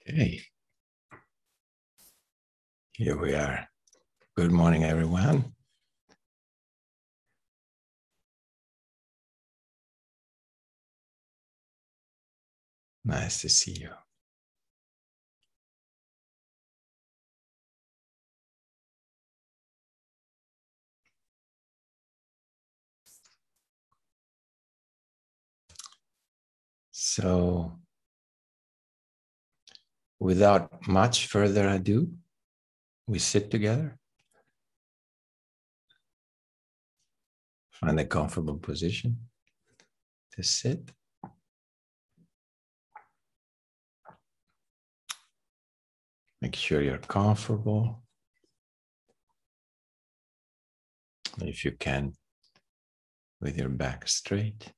Okay, here we are. Good morning, everyone. Nice to see you. So, without much further ado, we sit together. Find a comfortable position to sit. Make sure you're comfortable. If you can, with your back straight.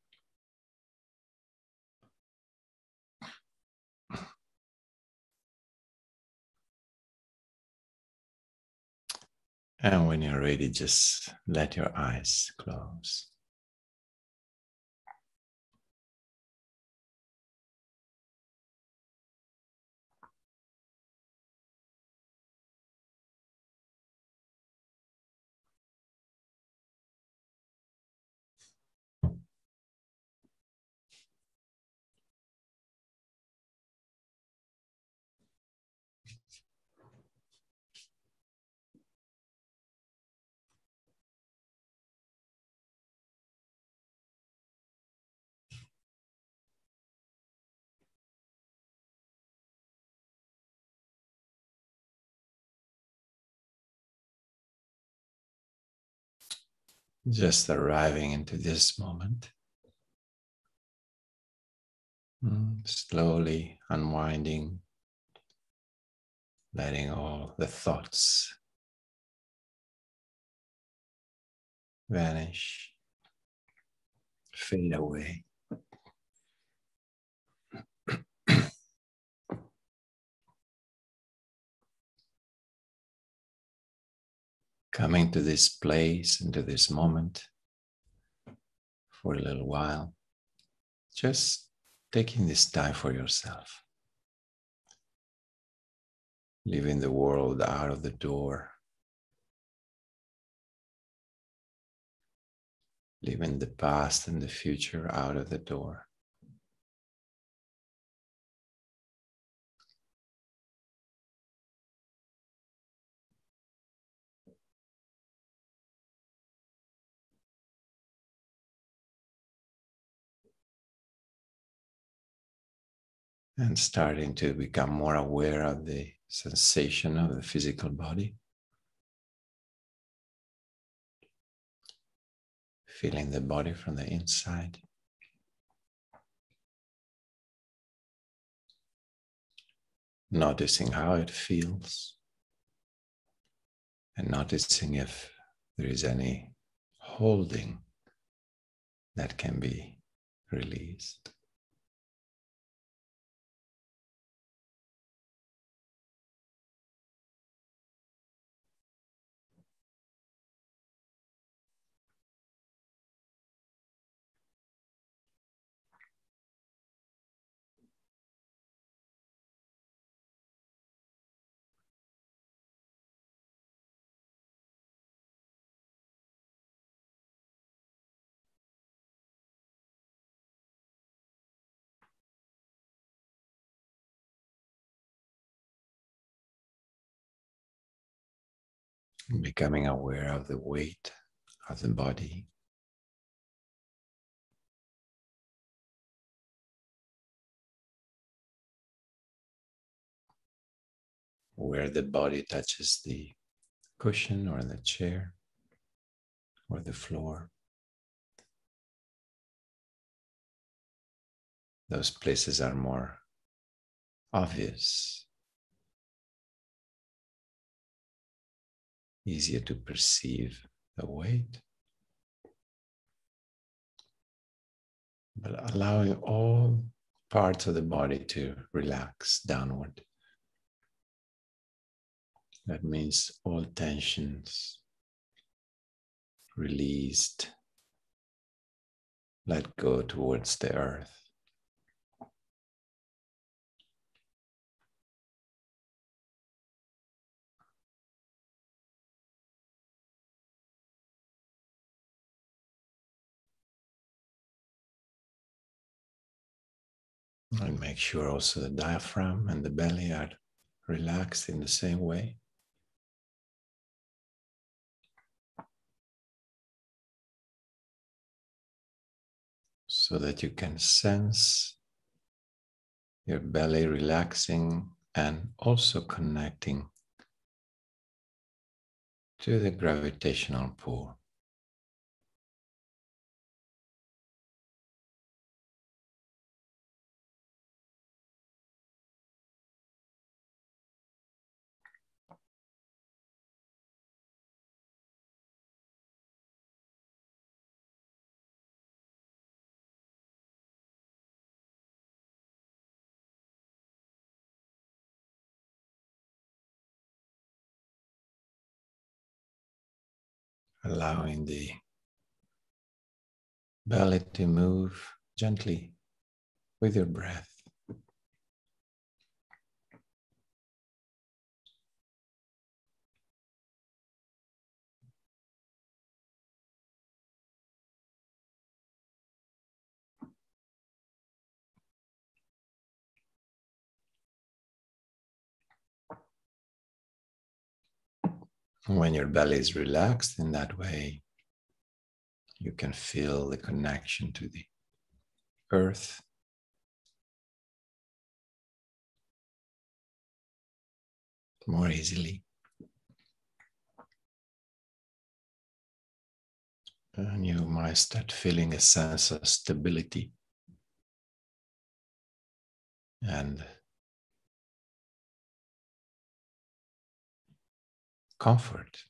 And when you're ready, just let your eyes close. Just arriving into this moment. Slowly unwinding, letting all the thoughts vanish, fade away. Coming to this place and to this moment for a little while, just taking this time for yourself, leaving the world out of the door, leaving the past and the future out of the door. And starting to become more aware of the sensation of the physical body. Feeling the body from the inside. Noticing how it feels. And noticing if there is any holding that can be released. Becoming aware of the weight of the body. Where the body touches the cushion or the chair or the floor. Those places are more obvious, easier to perceive the weight, but allowing all parts of the body to relax downward. That means all tensions released, let go towards the earth. And make sure also the diaphragm and the belly are relaxed in the same way. So that you can sense your belly relaxing and also connecting to the gravitational pull. Allowing the belly to move gently with your breath. When your belly is relaxed in that way, you can feel the connection to the earth more easily. And you might start feeling a sense of stability and comfort.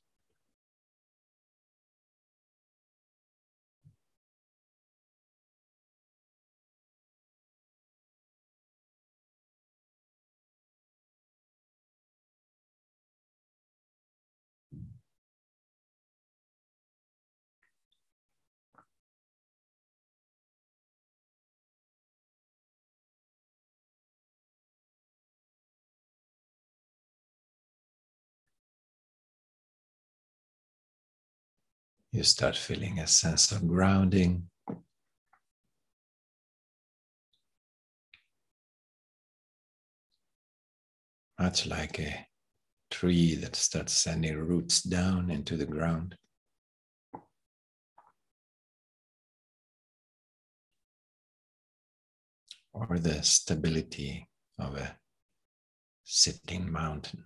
You start feeling a sense of grounding, much like a tree that starts sending roots down into the ground. Or the stability of a sitting mountain.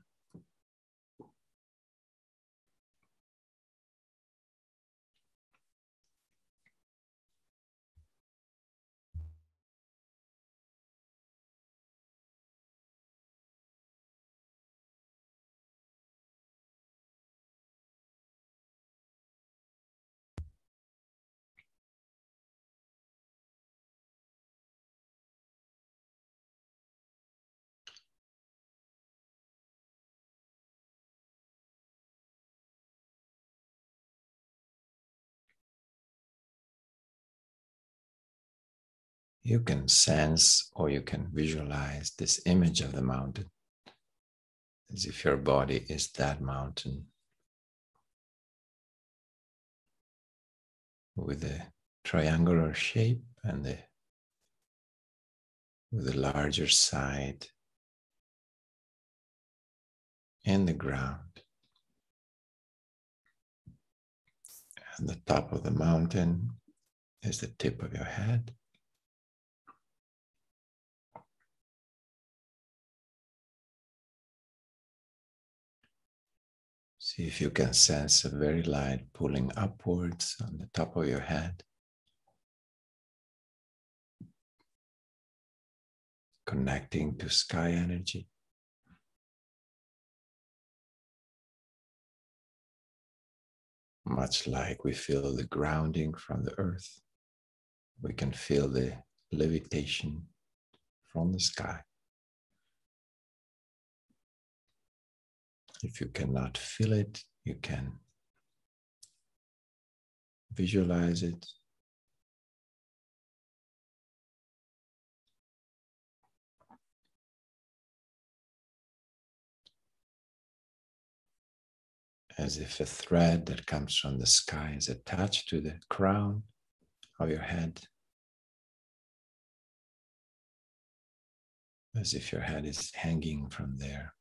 You can sense or you can visualize this image of the mountain as if your body is that mountain with a triangular shape and with a larger side in the ground. And the top of the mountain is the tip of your head. See if you can sense a very light pulling upwards on the top of your head, connecting to sky energy. Much like we feel the grounding from the earth, we can feel the levitation from the sky. If you cannot feel it, you can visualize it. As if a thread that comes from the sky is attached to the crown of your head. as if your head is hanging from there.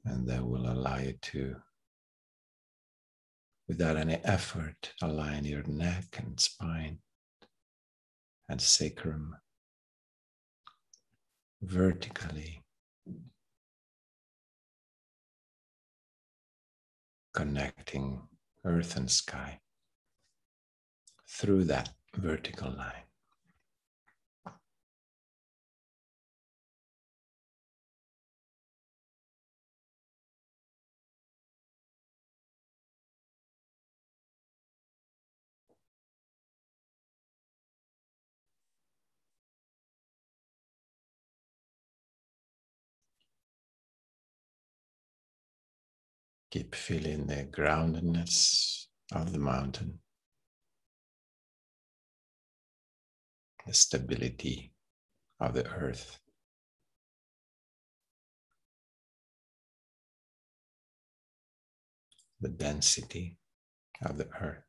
And that will allow you to, without any effort, align your neck and spine and sacrum vertically, connecting earth and sky through that vertical line. Keep feeling the groundedness of the mountain, the stability of the earth, the density of the earth.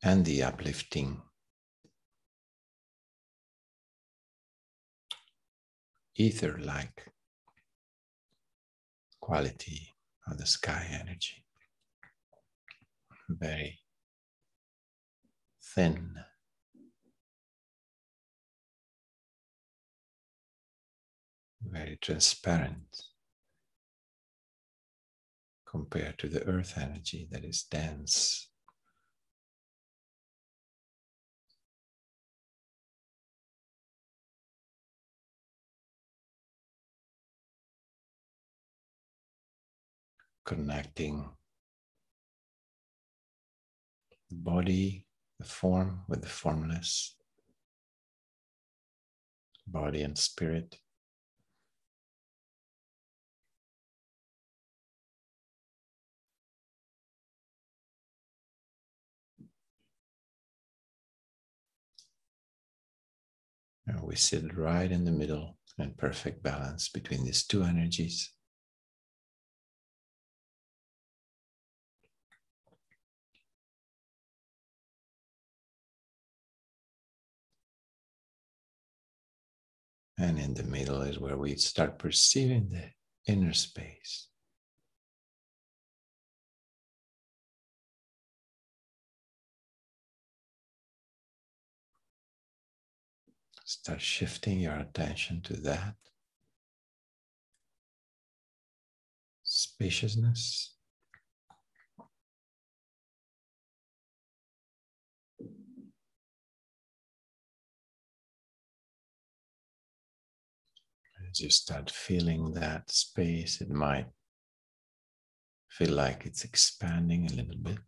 And the uplifting, ether-like quality of the sky energy. Very thin, very transparent compared to the earth energy that is dense. Connecting the body, the form with the formless, body and spirit. And we sit right in the middle in perfect balance between these two energies. And in the middle is where we start perceiving the inner space. Start shifting your attention to that spaciousness. As you start feeling that space, it might feel like it's expanding a little bit.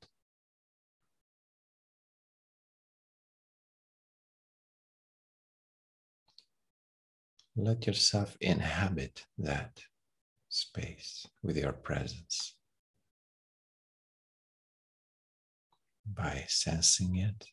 Let yourself inhabit that space with your presence by sensing it,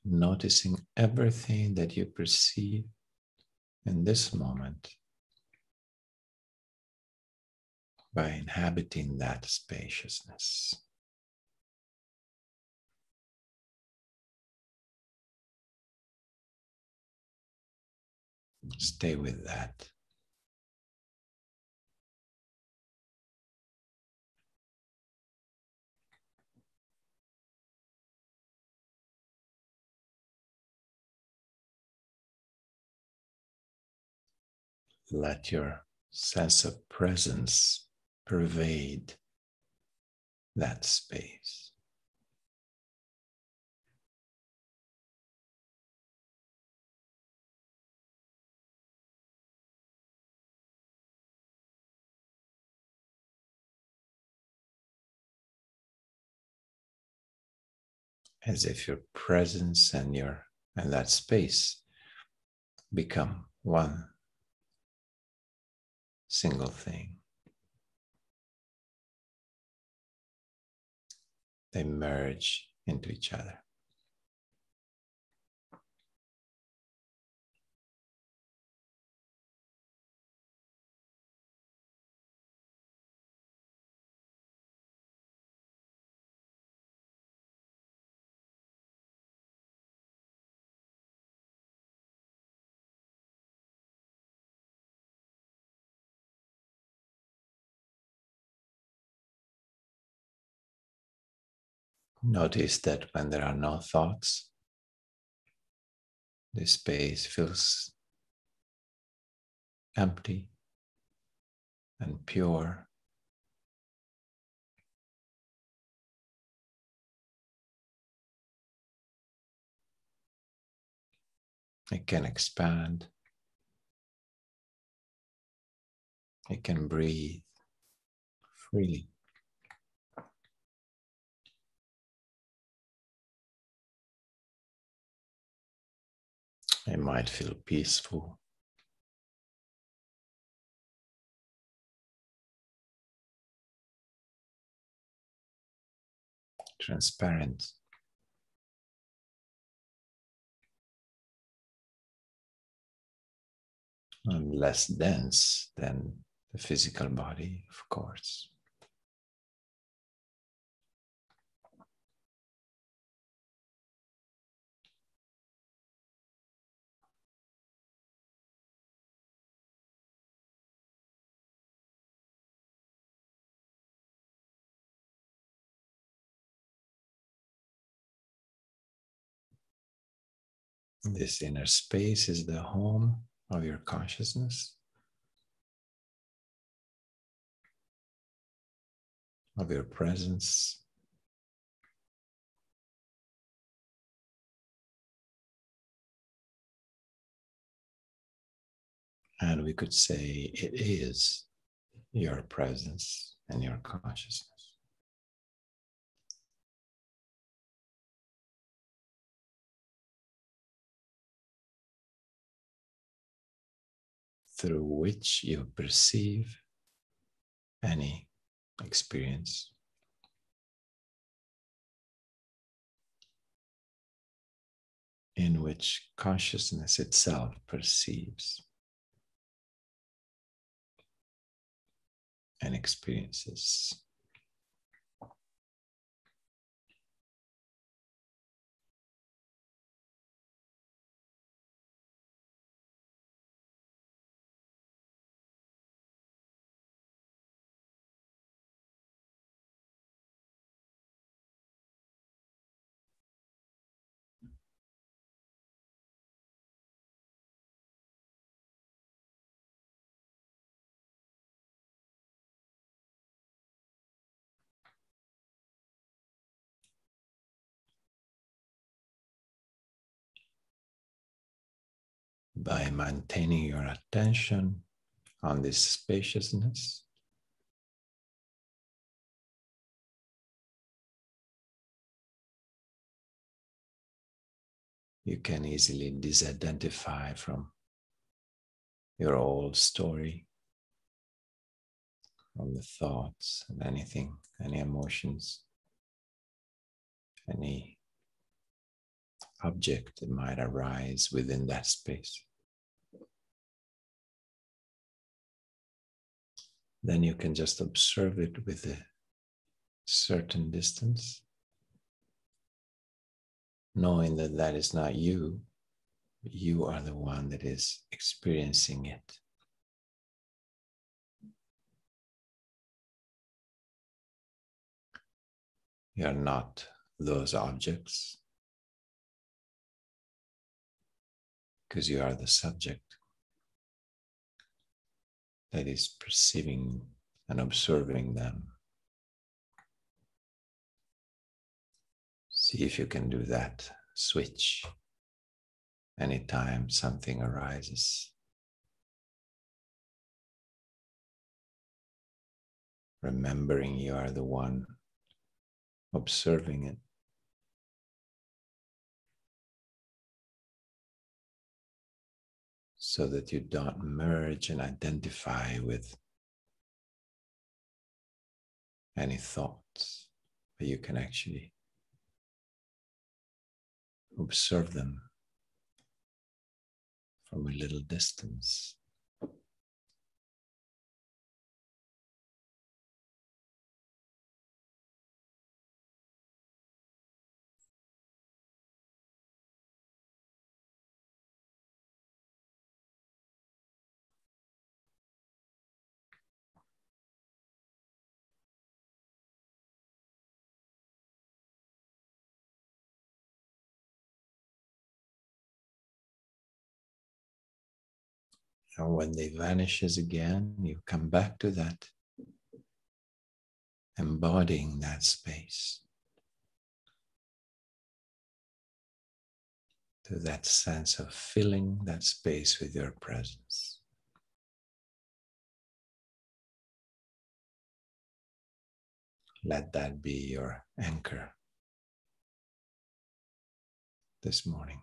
noticing everything that you perceive in this moment by inhabiting that spaciousness. Stay with that. Let your sense of presence pervade that space. As if your presence and that space become one single thing. They merge into each other. Notice that when there are no thoughts, the space feels empty and pure. It can expand. It can breathe freely. It might feel peaceful. Transparent. And less dense than the physical body, of course. This inner space is the home of your consciousness, of your presence. And we could say it is your presence and your consciousness. Through which you perceive any experience. In which consciousness itself perceives and experiences. By maintaining your attention on this spaciousness, you can easily disidentify from your old story, from the thoughts and anything, any emotions, any object that might arise within that space. Then you can just observe it with a certain distance, knowing that that is not you, but you are the one that is experiencing it. You are not those objects, because you are the subject that is perceiving and observing them. See if you can do that switch anytime something arises. Remembering you are the one observing it. so that you don't merge and identify with any thoughts, but you can actually observe them from a little distance. And when they vanishes again, you come back to that, embodying that space, to that sense of filling that space with your presence. Let that be your anchor this morning.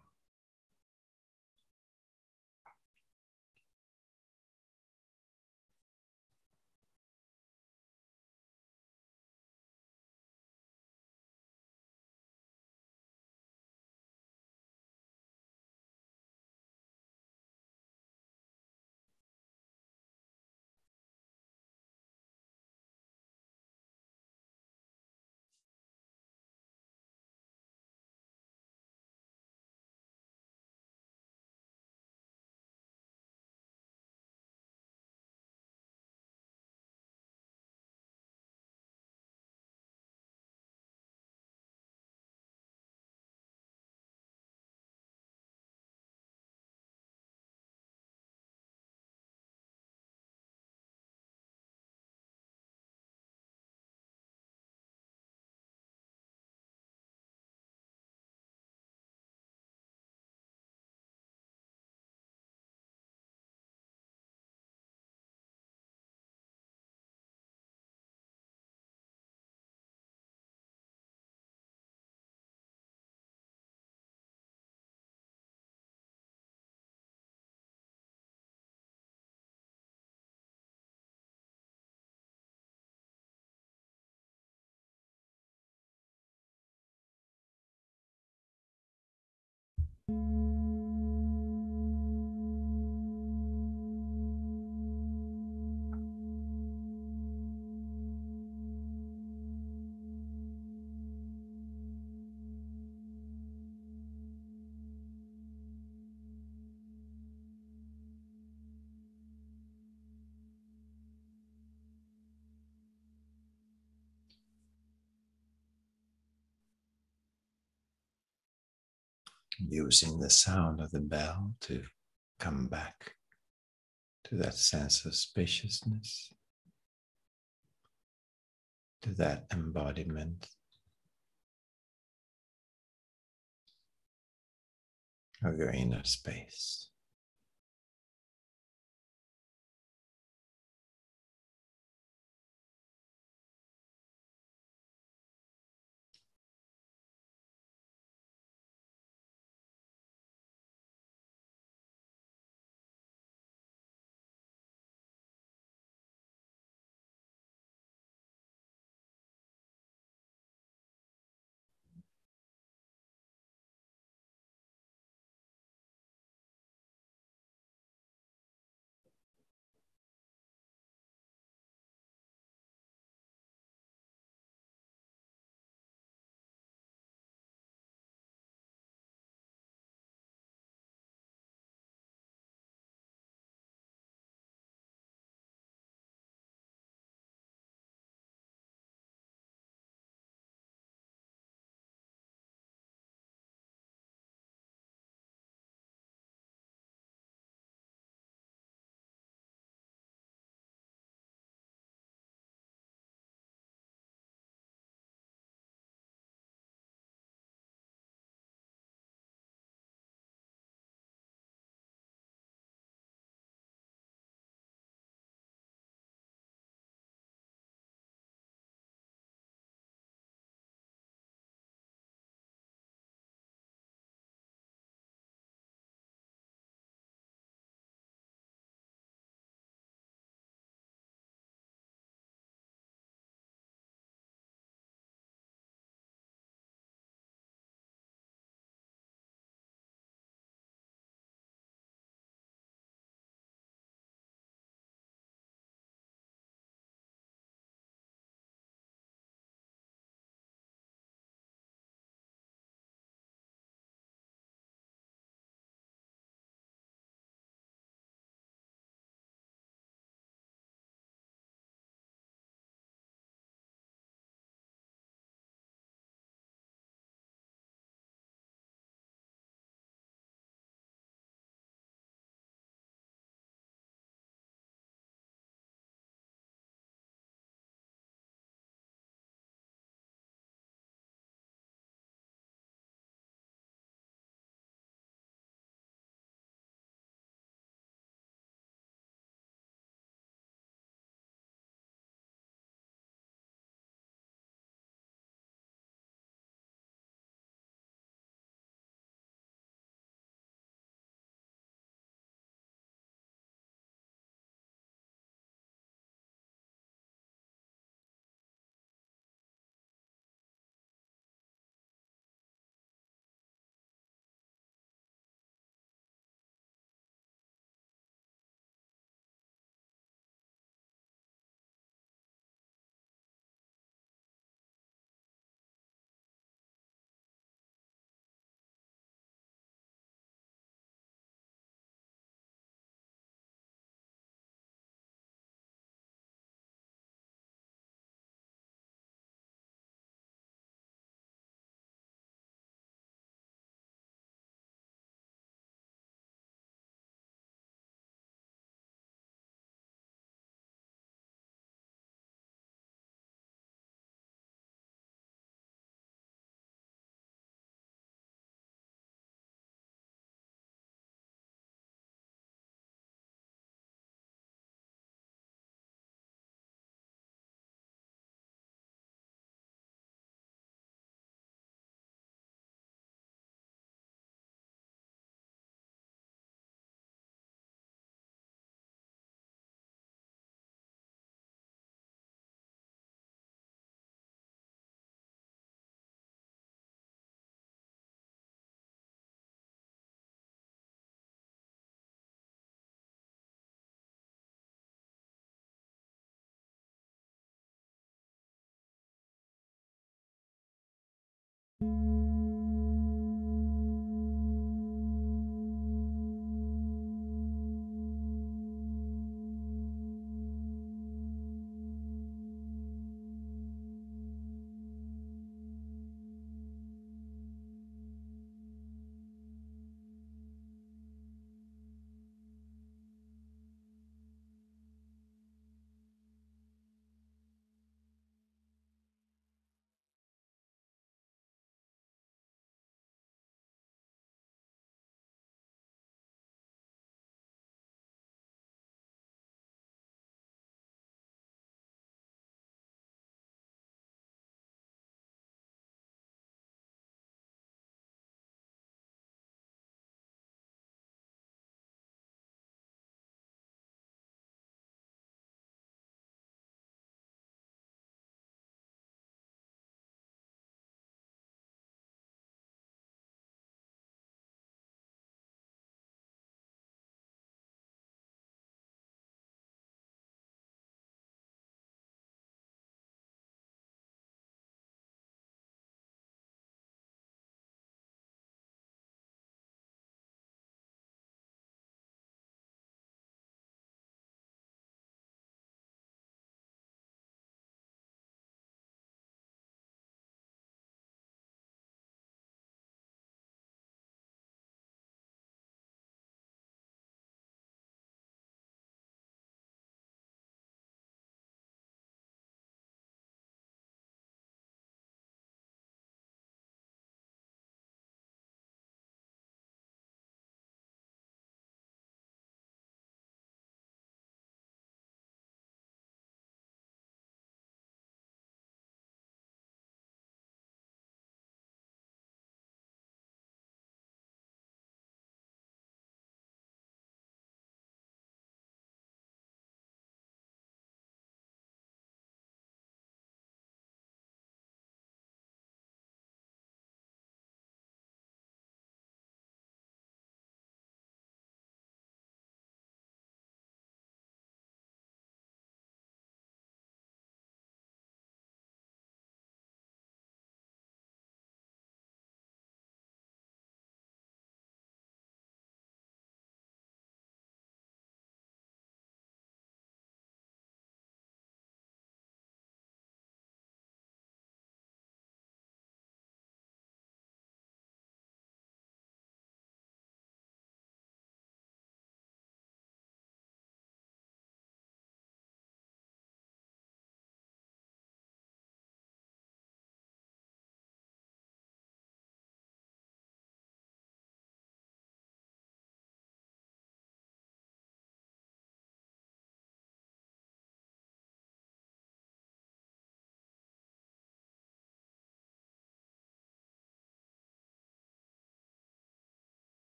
Using the sound of the bell to come back to that sense of spaciousness, to that embodiment of your inner space.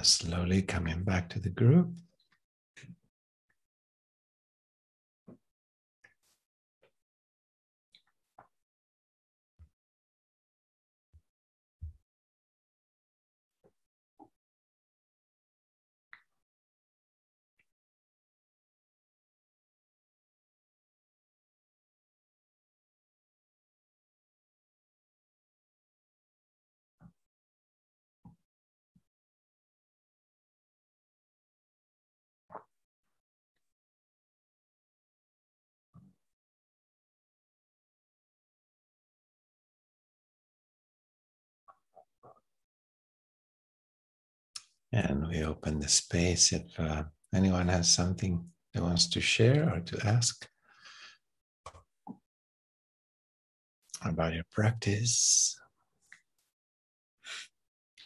Slowly coming back to the group. And we open the space if anyone has something they wants to share or to ask about your practice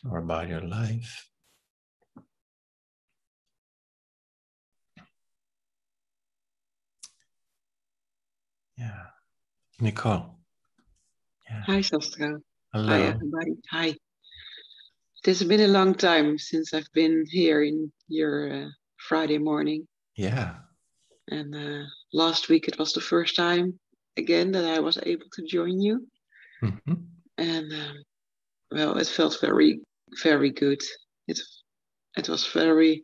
or about your life. Yeah. Nicole. Yeah. Hi, Sastra. Hi, Hello. everybody. Hi. It has been a long time since I've been here in your Friday morning. Yeah. And last week it was the first time again that I was able to join you. Mm-hmm. And well, it felt very, very good. It was very,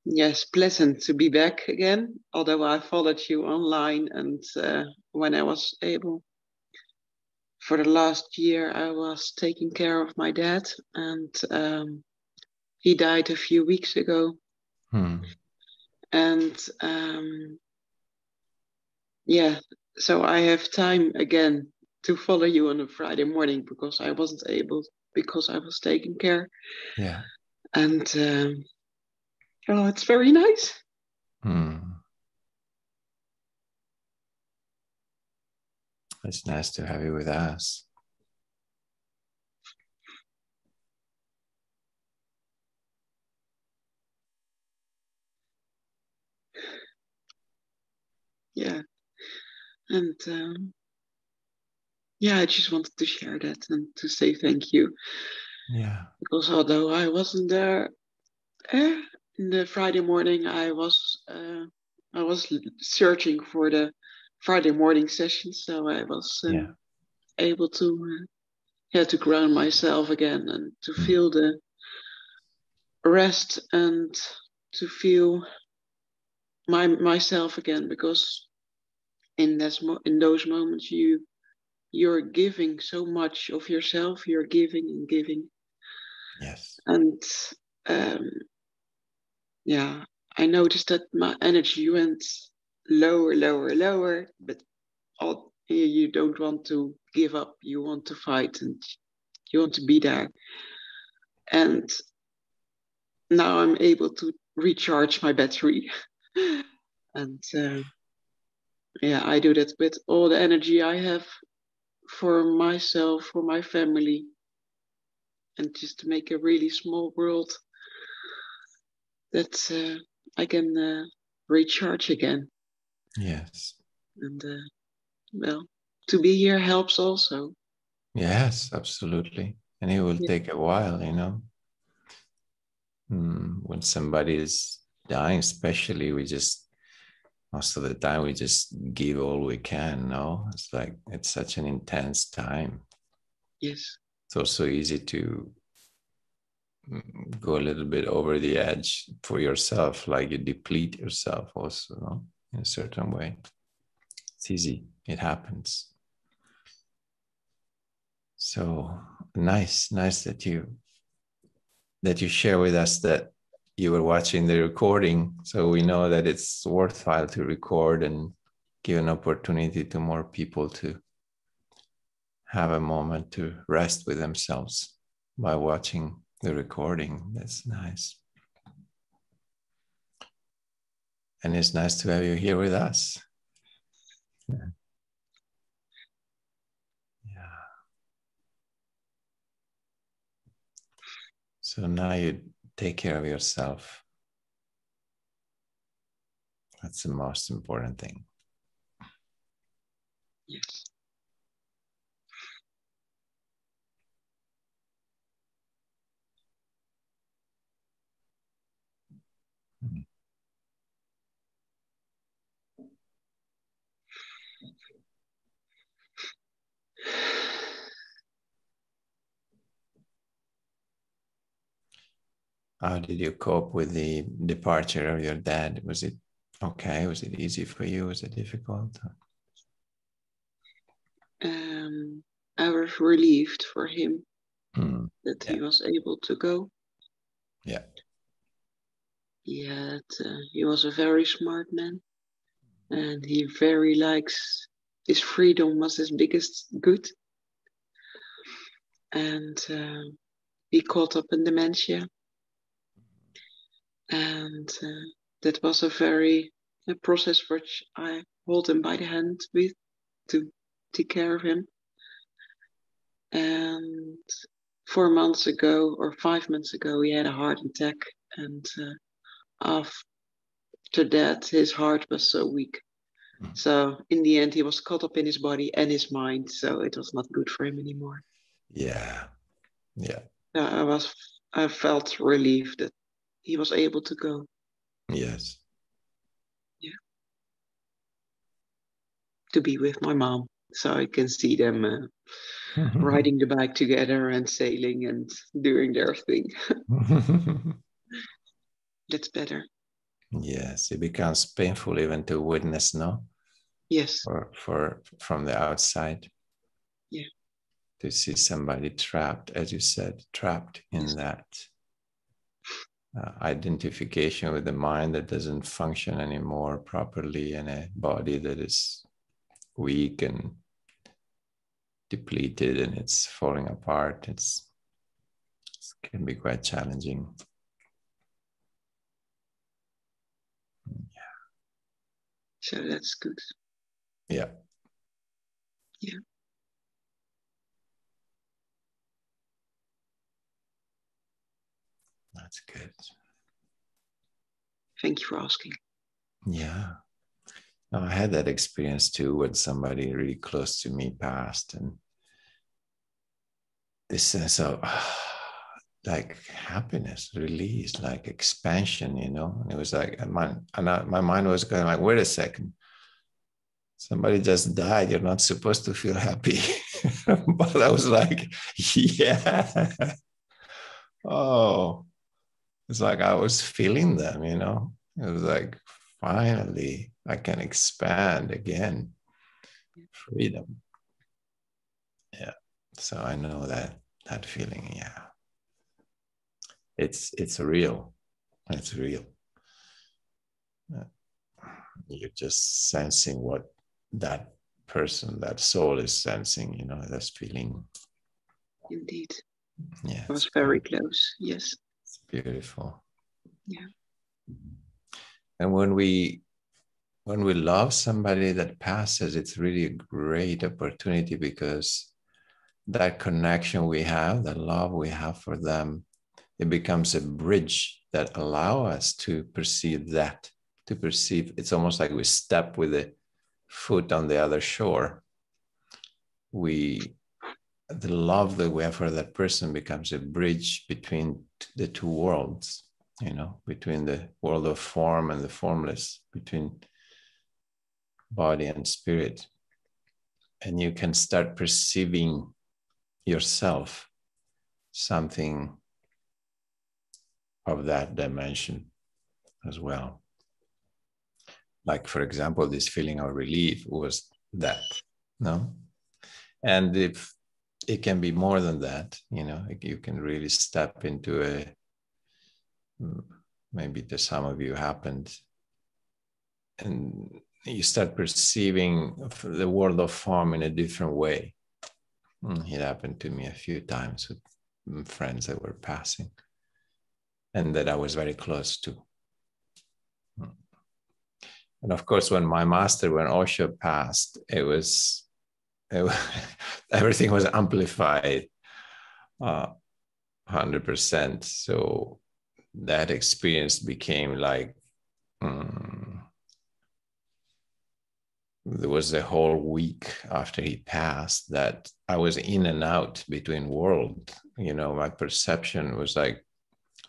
yes, pleasant to be back again. Although I followed you online, and when I was able, for the last year, I was taking care of my dad, and he died a few weeks ago. And yeah, so I have time again to follow you on a Friday morning because I wasn't able because I was taking care. Yeah. And oh, it's very nice. It's nice to have you with us. Yeah. And yeah, I just wanted to share that and to say thank you. Yeah. Because although I wasn't there in the Friday morning, I was searching for the Friday morning session, so I was able to to ground myself again and to feel the rest and to feel myself again, because in those moments you're giving so much of yourself, you're giving and giving. Yes. And yeah, I noticed that my energy went lower, but you don't want to give up, you want to fight and you want to be there. And now I'm able to recharge my battery. And yeah, I do that with all the energy I have for myself, for my family, and just to make a really small world that I can recharge again. Yes. And well, to be here helps also. Yes, absolutely. And it will take a while, you know. When somebody is dying, especially, most of the time, we just give all we can, no? It's like, it's such an intense time. Yes. It's also easy to go a little bit over the edge for yourself, like you deplete yourself also, no? In a certain way. It's easy. It happens. So nice that you share with us that you were watching the recording, so we know that it's worthwhile to record and give an opportunity to more people to have a moment to rest with themselves by watching the recording. That's nice. And it's nice to have you here with us. Yeah. So now you take care of yourself. That's the most important thing. Yes. How did you cope with the departure of your dad? Was it okay? Was it easy for you? Was it difficult? I was relieved for him that Yeah. he was able to go. Yeah. He was a very smart man, and he very likes his freedom was his biggest good. And he caught up in dementia, and that was a process which I hold him by the hand with to take care of him. And 4 months ago or 5 months ago, he had a heart attack, and after that, his heart was so weak. So in the end, he was caught up in his body and his mind, so it was not good for him anymore. Yeah. Yeah. I felt relieved that he was able to go. Yes. Yeah. To be with my mom, so I can see them riding the bike together and sailing and doing their thing. That's better. Yes, it becomes painful even to witness, no? Yes. For from the outside. Yeah. To see somebody trapped, as you said, trapped in that identification with the mind that doesn't function anymore properly, and a body that is weak and depleted and it's falling apart. It can be quite challenging. Yeah. So that's good. Yeah. Yeah. That's good. Thank you for asking. Yeah. No, I had that experience too when somebody really close to me passed, and this sense of like happiness, release, like expansion, you know. And it was like my mind was going like, wait a second, somebody just died. You're not supposed to feel happy. But I was like, yeah. Oh, it's like I was feeling them, you know. It was like, finally, I can expand again. Freedom. Yeah. So I know that feeling. Yeah. It's real. It's real. You're just sensing what that person, that soul is sensing, you know, that's feeling. Indeed. Yeah. I was very close. Yes. It's beautiful. Yeah. And when we love somebody that passes, it's really a great opportunity, because that connection we have, the love we have for them, it becomes a bridge that allow us to perceive that, to perceive. It's almost like we step with a foot on the other shore. The love that we have for that person becomes a bridge between the two worlds, you know, between the world of form and the formless, between body and spirit. And you can start perceiving yourself something of that dimension as well. Like, for example, this feeling of relief was that, no? And if it can be more than that, you know, you can really step into a, maybe to some of you happened, and you start perceiving the world of form in a different way. It happened to me a few times with friends that were passing and that I was very close to. And of course, when Osho passed, everything was amplified 100%. So that experience became like, there was a whole week after he passed that I was in and out between worlds. You know, my perception was like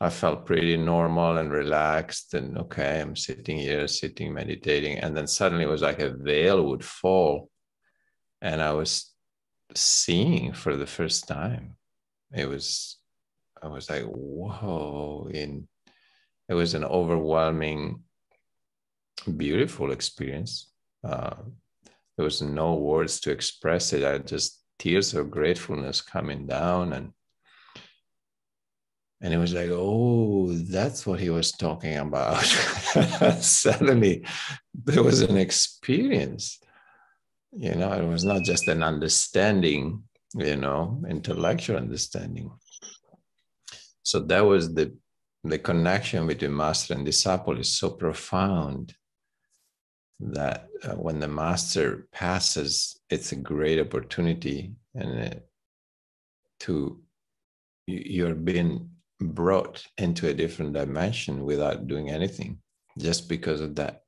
I felt pretty normal and relaxed, and okay, I'm sitting here, sitting, meditating, and then suddenly it was like a veil would fall, and I was seeing for the first time. I was like, whoa! It was an overwhelming, beautiful experience. There was no words to express it. I just tears of gratefulness coming down, and it was like, oh, that's what he was talking about. Suddenly, there was an experience. It was not just an understanding, intellectual understanding. So that was the connection between master and disciple is so profound that when the master passes, it's a great opportunity, and you're being brought into a different dimension without doing anything, just because of that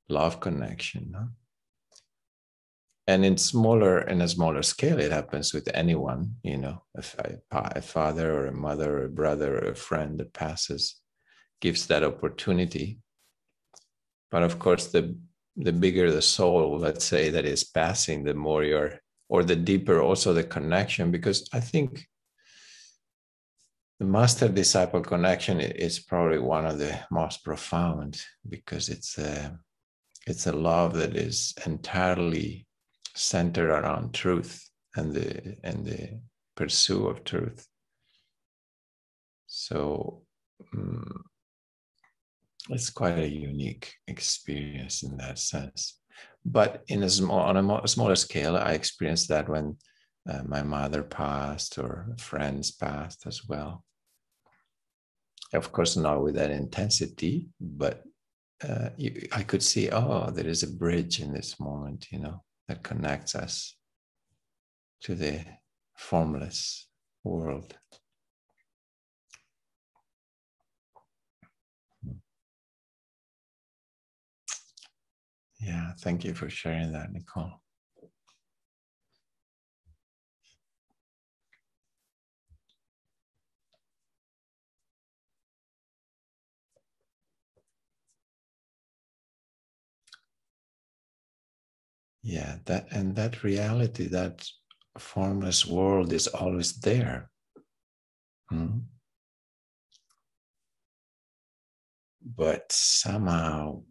love connection. No? And in a smaller scale, it happens with anyone, a father or a mother or a brother or a friend that passes gives that opportunity. But of course, the bigger the soul, let's say, that is passing, the more or the deeper also the connection, because I think the master-disciple connection is probably one of the most profound, because it's a love that is entirely centered around truth and the pursuit of truth. So it's quite a unique experience in that sense. But on a smaller scale, I experienced that when my mother passed or friends passed as well. Of course, not with that intensity, but I could see, there is a bridge in this moment, that connects us to the formless world. Yeah, thank you for sharing that, Nicole. Yeah, that reality, that formless world is always there. But somehow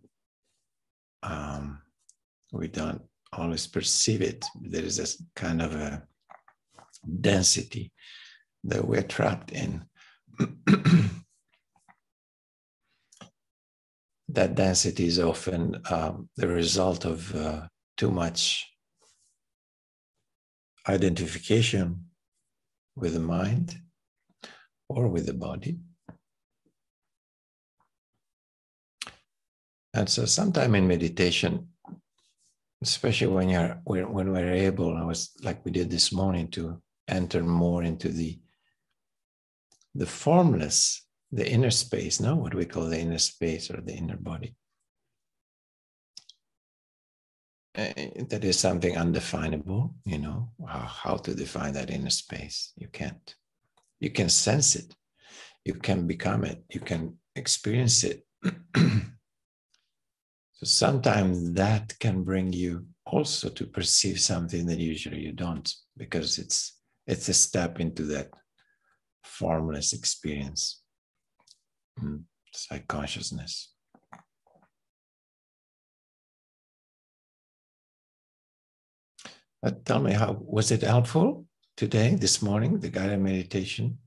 we don't always perceive it. There is this kind of a density that we're trapped in. That density is often the result of too much identification with the mind or with the body. And so sometime in meditation, especially when we're able, I was like we did this morning, to enter more into the formless, the inner space, no, what we call the inner space or the inner body. That is something undefinable, how to define that inner space. You can't. You can sense it. You can become it. You can experience it. So sometimes that can bring you also to perceive something that usually you don't, because it's a step into that formless experience. It's like consciousness. But tell me, how was it helpful today, this morning, the guided meditation?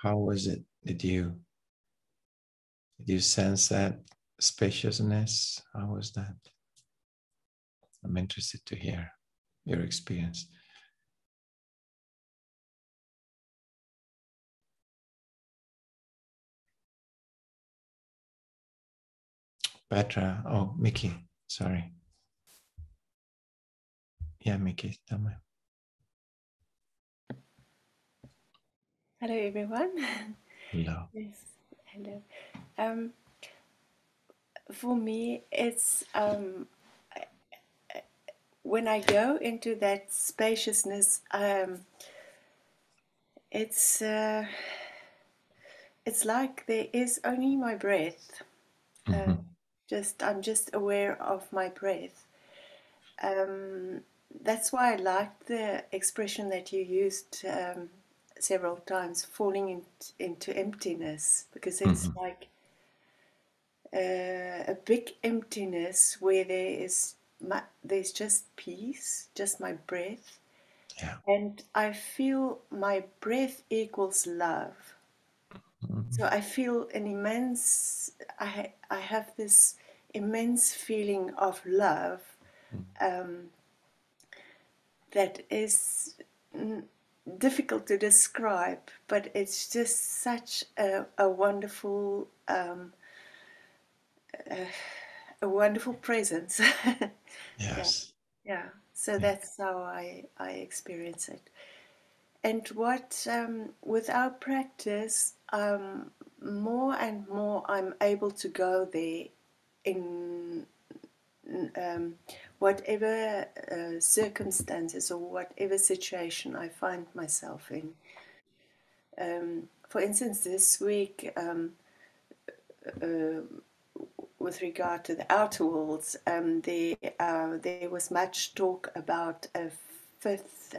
How was it? Did you sense that spaciousness? How was that? I'm interested to hear your experience. Petra, Mickey, sorry. Yeah, Mickey, tell me. Hello, everyone. Hello. Yes, hello. For me, it's when I go into that spaciousness, it's like there is only my breath. I'm just aware of my breath. That's why I liked the expression that you used several times, falling into emptiness, because it's like a big emptiness where there's just peace, just my breath. Yeah. And I feel my breath equals love. So I feel an immense, I have this immense feeling of love that is difficult to describe, but it's just such a wonderful presence. Yes. Yeah. So that's how I experience it. And what with our practice, more and more I'm able to go there in whatever circumstances or whatever situation I find myself in. For instance, this week, with regard to the outer worlds, there was much talk about a fifth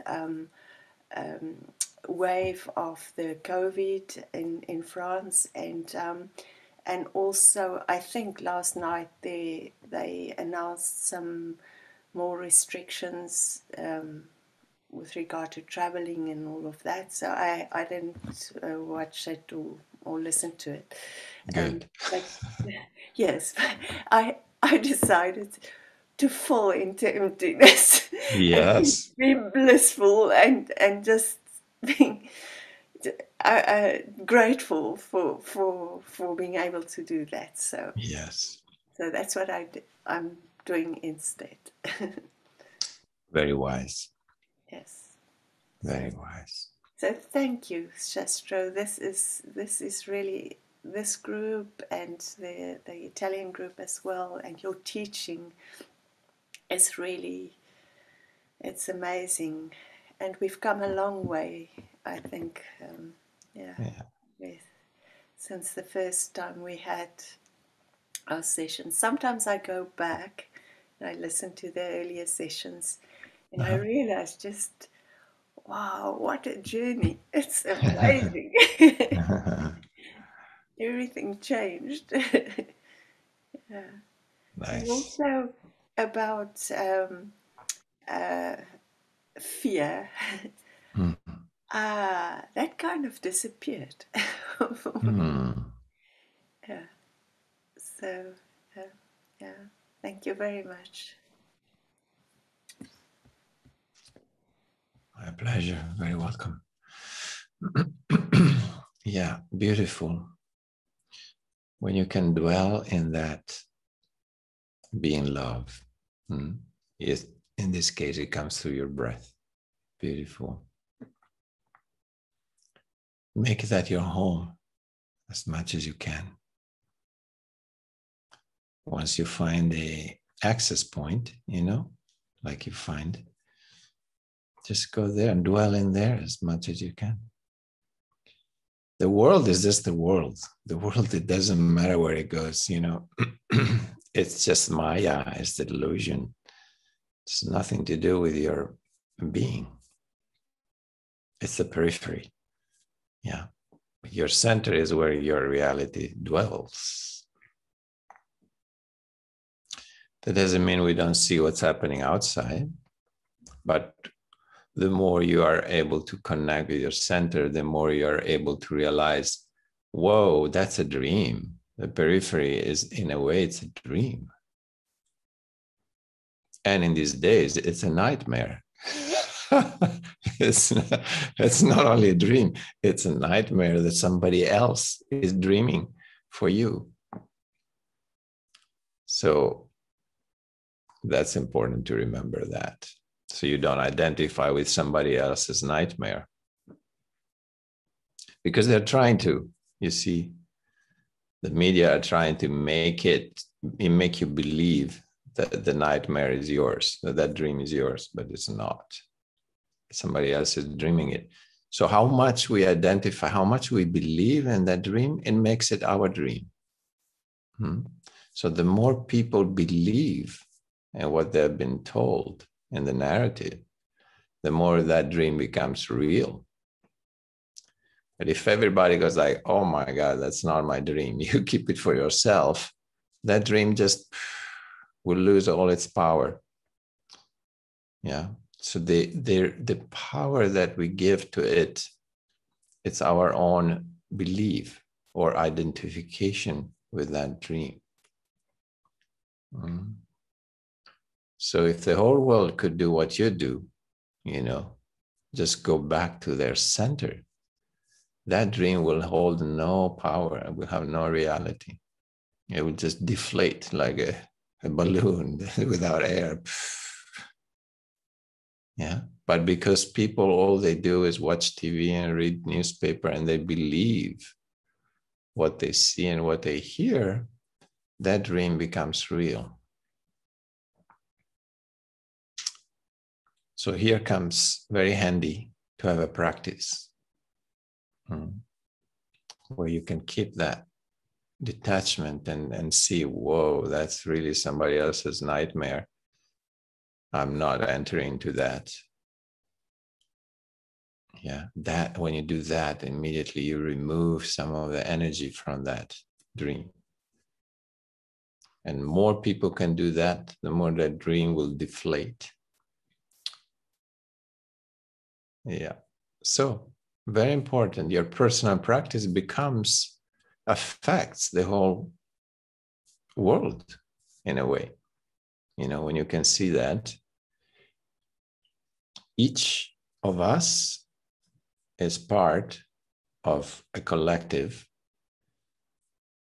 wave of the COVID in France, and also I think last night they announced some more restrictions with regard to traveling and all of that. So I didn't watch it or listen to it. Good. But yes, I decided to fall into emptiness and Yes. be blissful and just being grateful for being able to do that. So Yes. that's what I'm doing instead. Very wise. Yes. Very wise. So thank you, Shastro. This is really, this group and the Italian group as well, and your teaching is really, it's amazing, and we've come a long way, I think. Since the first time we had our sessions. Sometimes I go back and I listen to the earlier sessions, and I realize just, wow, what a journey. It's amazing. Everything changed. Yeah. And Nice. also about fear, that kind of disappeared. Yeah. So, yeah, thank you very much. My pleasure. Very welcome. Yeah, beautiful. When you can dwell in that being love, yes, in this case, it comes through your breath. Beautiful. Make that your home as much as you can. Once you find the access point, like you find, just go there and dwell in there as much as you can. The world is just the world. The world, it doesn't matter where it goes, It's just Maya, it's the delusion. It's nothing to do with your being. It's the periphery. Yeah. Your center is where your reality dwells. That doesn't mean we don't see what's happening outside, but the more you are able to connect with your center, the more you are able to realize, whoa, that's a dream. The periphery is, in a way, it's a dream. And in these days, it's a nightmare. It's not only a dream, it's a nightmare that somebody else is dreaming for you. So that's important to remember that. So you don't identify with somebody else's nightmare. Because they're trying to, you see, the media are trying to make you believe that the nightmare is yours, that dream is yours, but it's not. Somebody else is dreaming it. So how much we identify, how much we believe in that dream, it makes it our dream. So the more people believe in what they've been told in the narrative, the more that dream becomes real. But if everybody goes like, oh my God, that's not my dream, you keep it for yourself, that dream just will lose all its power. Yeah. So the power that we give to it, it's our own belief or identification with that dream. So if the whole world could do what you do, just go back to their center, that dream will hold no power. It will have no reality. It will just deflate like a balloon without air. Yeah. But because people, all they do is watch TV and read newspaper, and they believe what they see and what they hear, that dream becomes real. So here comes very handy to have a practice where you can keep that detachment and see, whoa, that's really somebody else's nightmare. I'm not entering into that. Yeah, that when you do that, immediately you remove some of the energy from that dream. And more people can do that, the more that dream will deflate. Yeah. So very important. Your personal practice affects the whole world in a way. When you can see that each of us is part of a collective.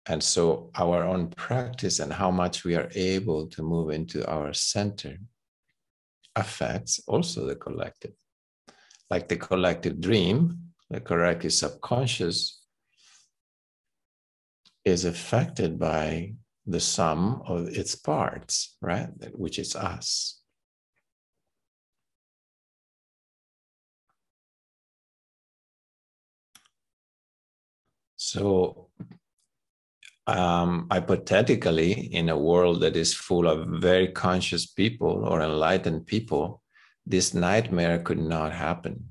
And so our own practice and how much we are able to move into our center affects also the collective. Like the collective dream, the collective subconscious is affected by the sum of its parts, right? Which is us. So hypothetically, in a world that is full of very conscious people or enlightened people, this nightmare could not happen.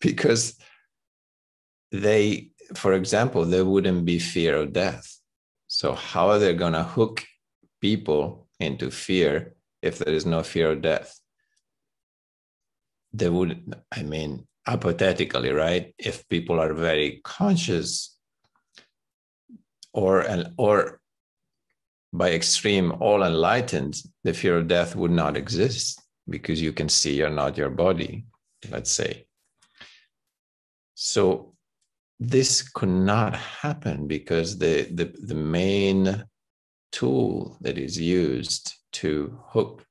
Because for example, there wouldn't be fear of death. So how are they going to hook people into fear if there is no fear of death? They would, hypothetically, right? If people are very conscious or by extreme all enlightened, the fear of death would not exist because you can see you're not your body, let's say. So this could not happen because the main tool that is used to hook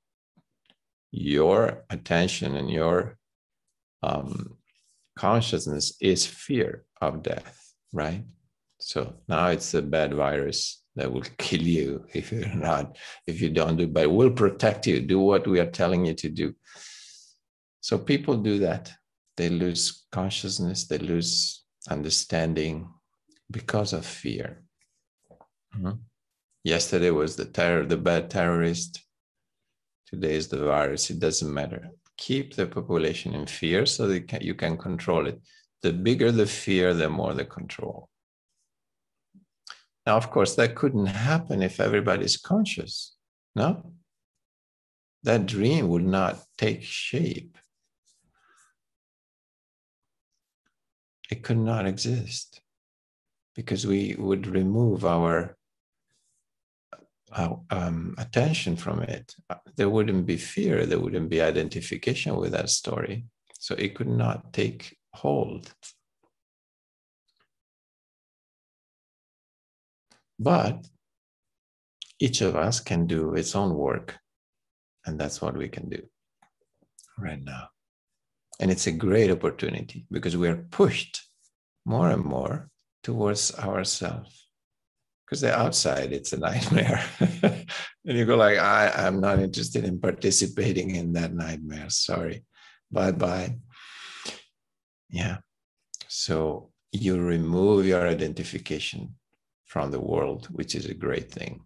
your attention and your consciousness is fear of death, right? So now it's a bad virus that will kill you if you don't do, but it will protect you. Do what we are telling you to do. So people do that. They lose consciousness, they lose understanding because of fear. Yesterday was the bad terrorist. Today is the virus. It doesn't matter. Keep the population in fear so that you can control it. The bigger the fear, the more the control. Now, of course, that couldn't happen if everybody's conscious. No? That dream would not take shape. It could not exist because we would remove our attention from it. There wouldn't be fear. There wouldn't be identification with that story. So it could not take hold. But each of us can do its own work. And that's what we can do right now. And it's a great opportunity because we are pushed more and more towards ourselves. Because the outside, it's a nightmare. And you go like, I'm not interested in participating in that nightmare. Sorry. Bye-bye. Yeah. So you remove your identification from the world, which is a great thing.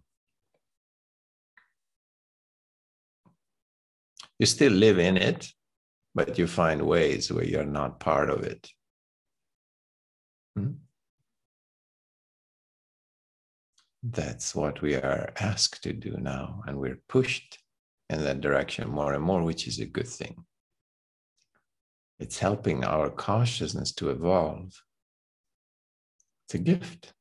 You still live in it, but you find ways where you're not part of it. That's what we are asked to do now, and we're pushed in that direction more and more, which is a good thing. It's helping our consciousness to evolve. It's a gift.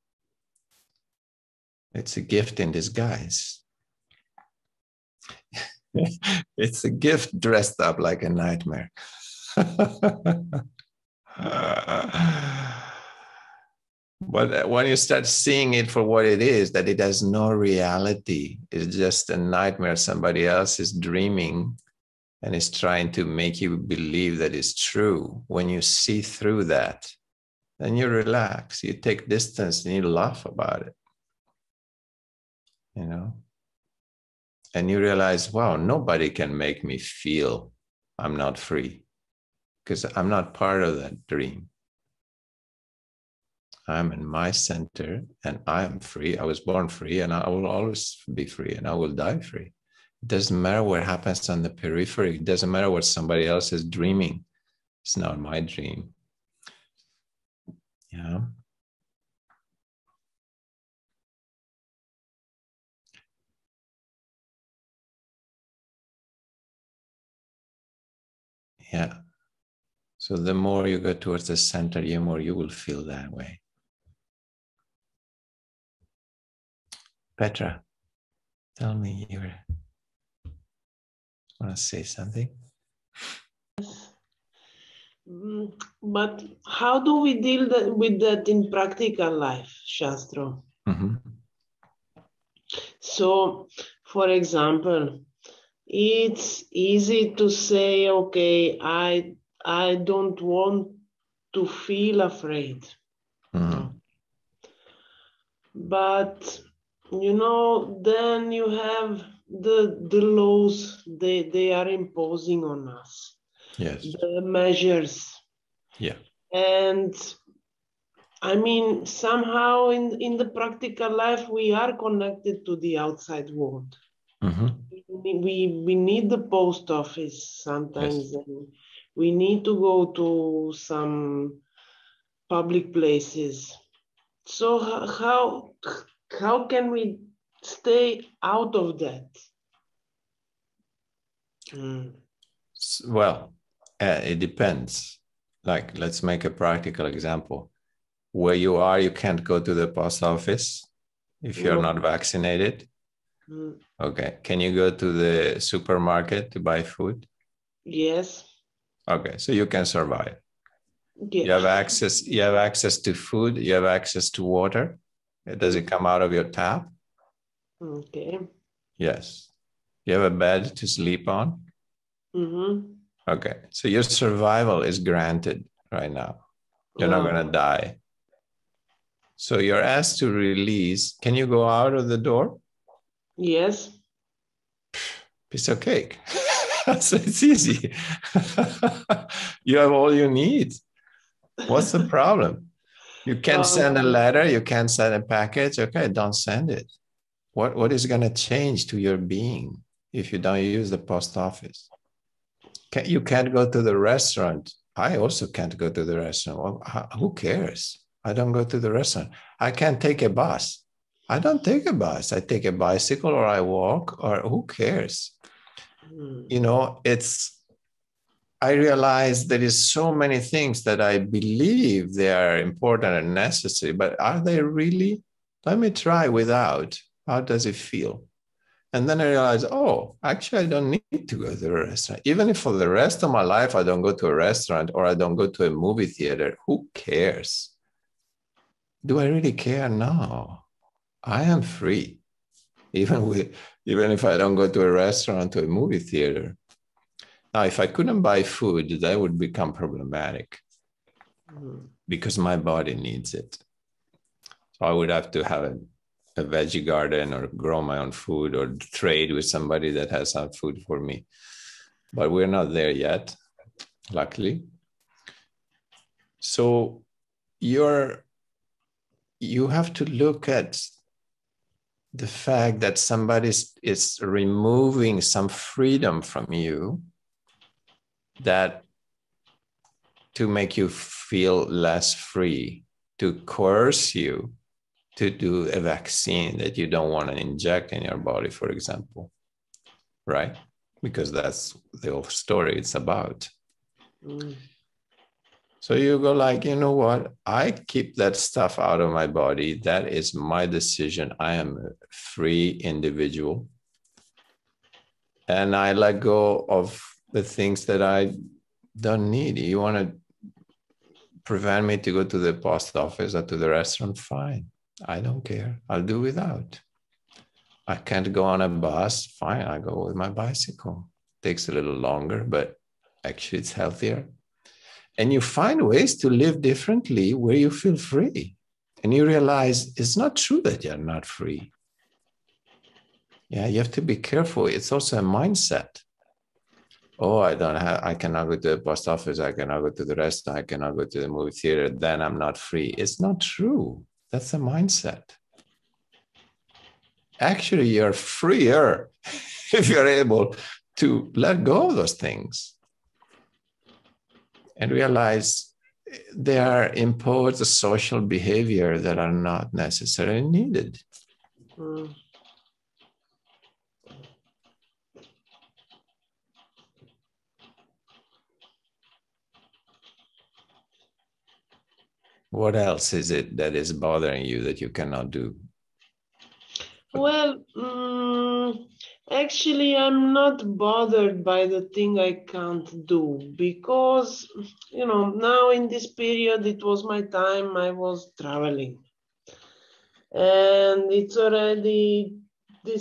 It's a gift in disguise. It's a gift dressed up like a nightmare. But when you start seeing it for what it is, that it has no reality, it's just a nightmare somebody else is dreaming and is trying to make you believe that it's true. When you see through that, then you relax, you take distance, and you laugh about it. You know? And you realize, wow, nobody can make me feel I'm not free, because I'm not part of that dream. I'm in my center and I am free. I was born free and I will always be free and I will die free. It doesn't matter what happens on the periphery. It doesn't matter what somebody else is dreaming. It's not my dream. Yeah. Yeah. So the more you go towards the center, the more you will feel that way. Petra, tell me, you want to say something? But how do we deal with that in practical life, Shastro? Mm-hmm. So, for example, it's easy to say, okay, I don't want to feel afraid. Mm-hmm. No. But then you have the laws they are imposing on us. Yes. The measures. Yeah. And I mean, somehow in the practical life, we are connected to the outside world. Mm-hmm. We need the post office sometimes. Yes. And we need to go to some public places. So how can we stay out of that? Well, it depends. Like, let's make a practical example. Where you are, you can't go to the post office if you're not vaccinated. Okay. Can you go to the supermarket to buy food? Yes. Okay. So you can survive. Yeah. You have access to food. You have access to water. Does it come out of your tap? Okay. Yes. You have a bed to sleep on? Mm-hmm. Okay. So your survival is granted right now. You're not going to die. So you're asked to release. Can you go out of the door? Yes. Piece of cake. So it's easy. You have all you need. What's the problem? You can't send a letter. You can't send a package. Okay, don't send it. What is going to change to your being if you don't use the post office? You can't go to the restaurant. I also can't go to the restaurant. Well, who cares? I don't go to the restaurant. I can't take a bus. I don't take a bus. I take a bicycle or I walk, or who cares? You know, I realize there is so many things that I believe they are important and necessary, but are they really? Let me try without. How does it feel? And then I realized, oh, actually, I don't need to go to a restaurant. Even if for the rest of my life, I don't go to a restaurant or I don't go to a movie theater, who cares? Do I really care? No, I am free. Even if I don't go to a restaurant, to a movie theater. Now, if I couldn't buy food, that would become problematic because my body needs it. So I would have to have a veggie garden or grow my own food or trade with somebody that has some food for me. But we're not there yet, luckily. So you have to look at the fact that somebody is removing some freedom from you, that to make you feel less free, to coerce you to do a vaccine that you don't want to inject in your body, for example, right? Because that's the whole story it's about. Mm. So you go like, you know what? I keep that stuff out of my body. That is my decision. I am a free individual. And I let go of the things that I don't need. You want to prevent me to go to the post office or to the restaurant? Fine. I don't care. I'll do without. I can't go on a bus. Fine. I go with my bicycle. Takes a little longer, but actually it's healthier. And you find ways to live differently where you feel free. And you realize it's not true that you're not free. Yeah, you have to be careful. It's also a mindset. Oh, I cannot go to the post office. I cannot go to the restaurant. I cannot go to the movie theater. Then I'm not free. It's not true. That's a mindset. Actually, you're freer if you're able to let go of those things and realize they are imposed social behavior that are not necessarily needed. Mm. What else is it that is bothering you that you cannot do? Well, actually, I'm not bothered by the thing I can't do because, now in this period, it was my time, I was traveling. And this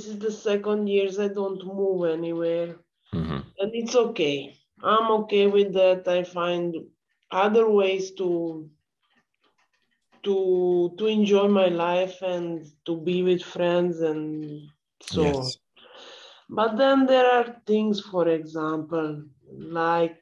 is the second year I don't move anywhere. Mm-hmm. And it's okay. I'm okay with that. I find other ways to enjoy my life and to be with friends and so on. Yes. But then there are things, for example, like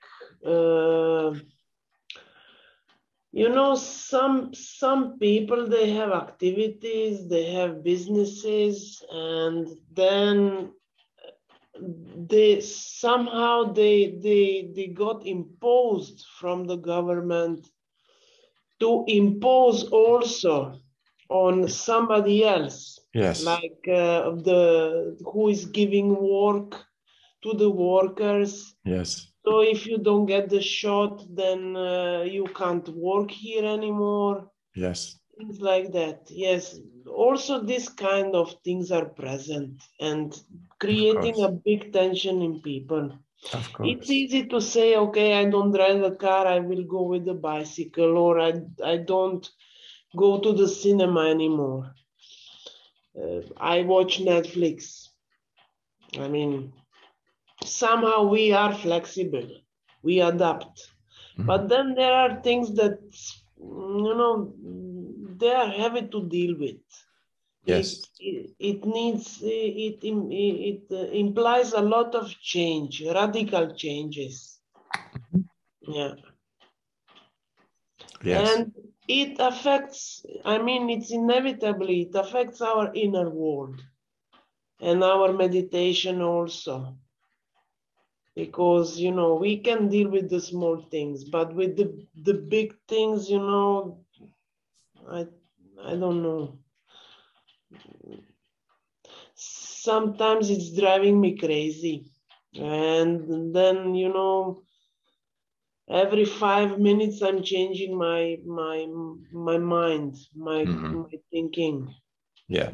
some people, they have activities, they have businesses, and then they got imposed from the government to impose also on somebody else. Yes. Like who is giving work to the workers. Yes. So if you don't get the shot, then you can't work here anymore. Yes. Things like that. Yes. Also, these kind of things are present and creating a big tension in people. Of course. It's easy to say, okay, I don't drive a car, I will go with the bicycle, or I don't go to the cinema anymore. I watch Netflix. I mean, somehow we are flexible, we adapt. Mm-hmm. But then there are things that, they are heavy to deal with. Yes. It implies a lot of change, radical changes. Yeah. Yes. And it affects, it's inevitable, it affects our inner world and our meditation also. Because, we can deal with the small things, but with the big things, I don't know. Sometimes it's driving me crazy. And then, every 5 minutes I'm changing my mind, my thinking. Yeah.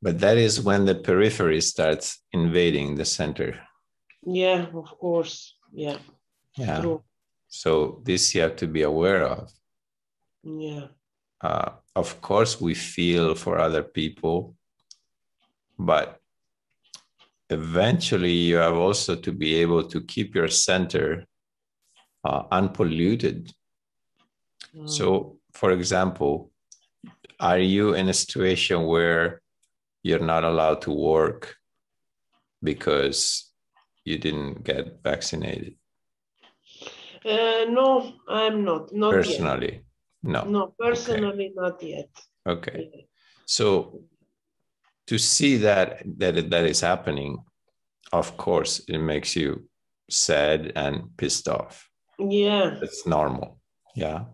But that is when the periphery starts invading the center. Yeah, of course. Yeah. Yeah. True. So this you have to be aware of. Yeah. Of course, we feel for other people, but eventually you have also to be able to keep your center unpolluted. So, for example, are you in a situation where you're not allowed to work because you didn't get vaccinated? No, I'm not. Not personally? yet. No. No, personally, not yet. Okay. Yeah. So to see that is happening, of course, it makes you sad and pissed off. Yeah. It's normal. Yeah.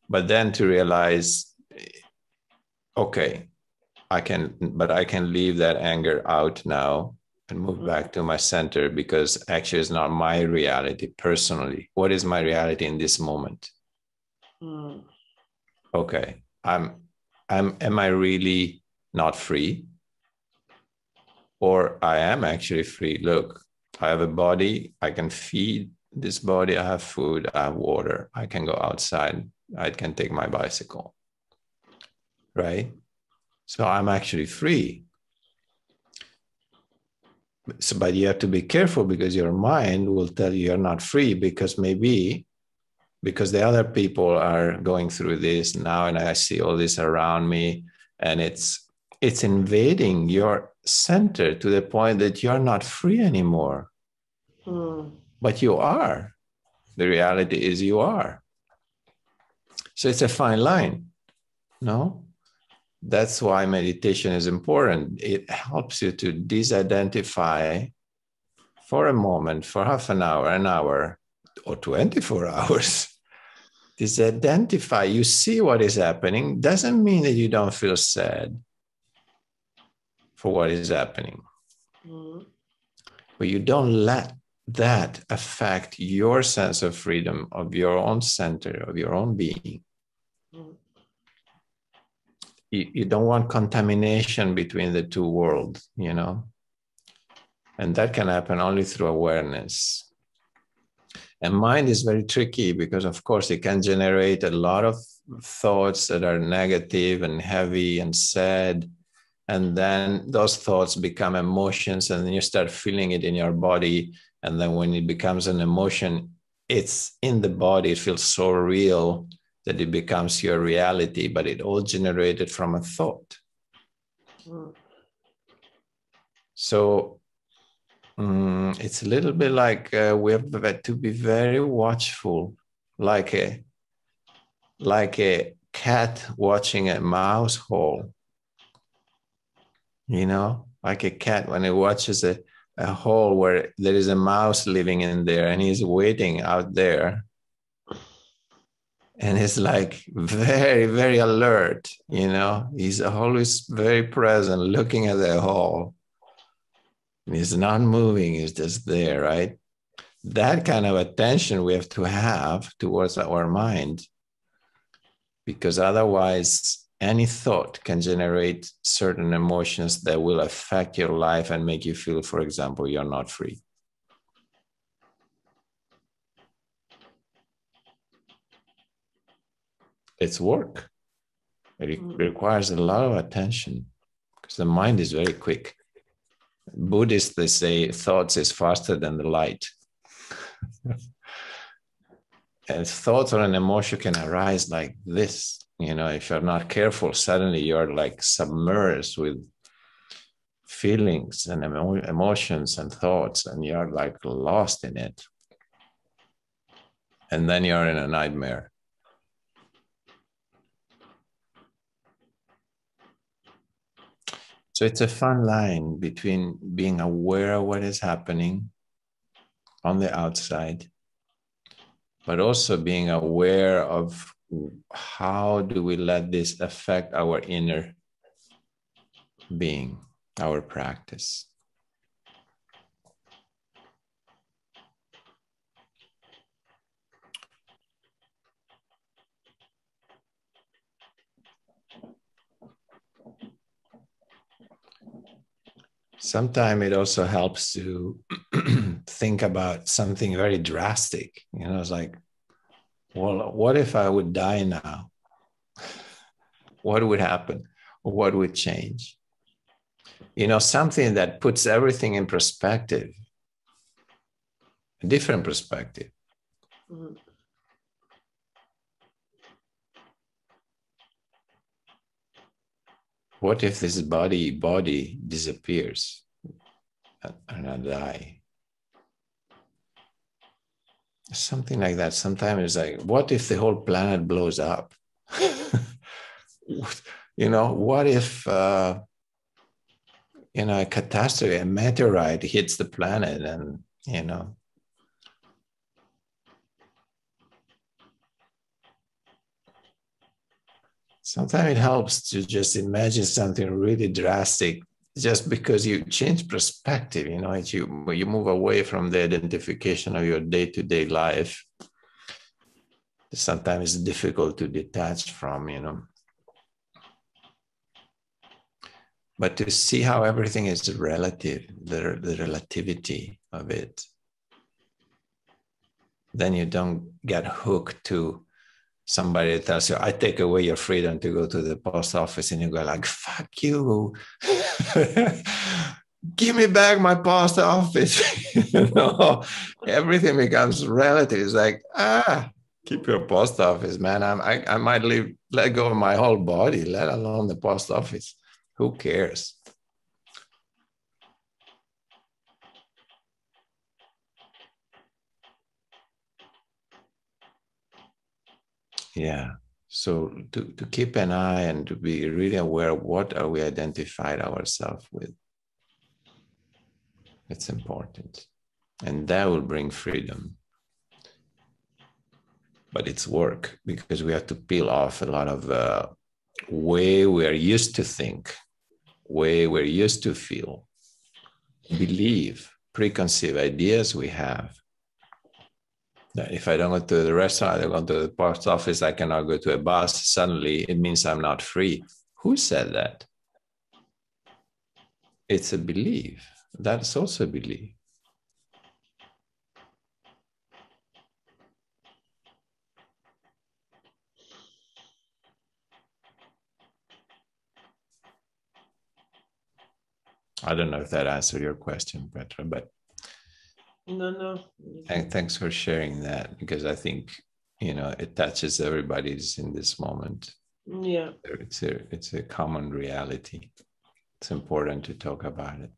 But then to realize, okay, I can leave that anger out now and move back to my center, because actually it's not my reality personally. What is my reality in this moment? Mm. Okay, am I really not free? Or I am actually free. Look, I have a body, I can feed this body, I have food, I have water, I can go outside, I can take my bicycle, right? So I'm actually free. So, but you have to be careful, because your mind will tell you you're not free, because the other people are going through this now, and I see all this around me, and it's invading your center to the point that you're not free anymore. But you are. The reality is you are. So it's a fine line, no? That's why meditation is important. It helps you to disidentify for a moment, for half an hour, or 24 hours. Disidentify, you see what is happening. Doesn't mean that you don't feel sad for what is happening. But you don't let that affect your sense of freedom, of your own center, of your own being. You don't want contamination between the two worlds, you know? And that can happen only through awareness. And mind is very tricky, because, of course, it can generate a lot of thoughts that are negative and heavy and sad. And then those thoughts become emotions, and then you start feeling it in your body. And then when it becomes an emotion, it's in the body, it feels so real that it becomes your reality, but it all generated from a thought. So it's a little bit like we have to be very watchful, like a cat watching a mouse hole. You know, like a cat when it watches a hole where there is a mouse living in there, and he's waiting out there. And it's like very, very alert, you know, he's always very present, looking at the hole. And he's not moving, he's just there, right? That kind of attention we have towards our mind, because otherwise any thought can generate certain emotions that will affect your life and make you feel, for example, you're not free. It's work. It requires a lot of attention, because the mind is very quick. Buddhists, they say thoughts is faster than the light. And thoughts or an emotion can arise like this. You know, if you're not careful, suddenly you're like submerged with feelings and emotions and thoughts, and you're like lost in it. And then you're in a nightmare. So it's a fine line between being aware of what is happening on the outside, but also being aware of how do we let this affect our inner being, our practice. Sometimes it also helps to think about something very drastic. You know, it's like, well, what if I would die now? What would happen? What would change? You know, something that puts everything in perspective, a different perspective. What if this body disappears and I die? Something like that. Sometimes it's like, what if the whole planet blows up? What if, a catastrophe, a meteorite hits the planet and, sometimes it helps to just imagine something really drastic, just because you change perspective, you move away from the identification of your day-to-day life. Sometimes it's difficult to detach from, but to see how everything is relative, the relativity of it, then you don't get hooked to somebody that tells you, I take away your freedom to go to the post office, and you go like, fuck you. Give me back my post office. Everything becomes relative. It's like, keep your post office, man. I might let go of my whole body, let alone the post office. Who cares? Yeah. So to keep an eye and to be really aware of what are we identified ourselves with. It's important. And that will bring freedom. But it's work, because we have to peel off a lot of way we're used to think, way we're used to feel, believe, preconceived ideas we have. That if I don't go to the restaurant, I don't go to the post office, I cannot go to a bus, suddenly it means I'm not free. Who said that? It's a belief. That's also a belief. I don't know if that answered your question, Petra, but No. thanks for sharing that, because I think, it touches everybody's in this moment. Yeah. It's a common reality. It's important to talk about it.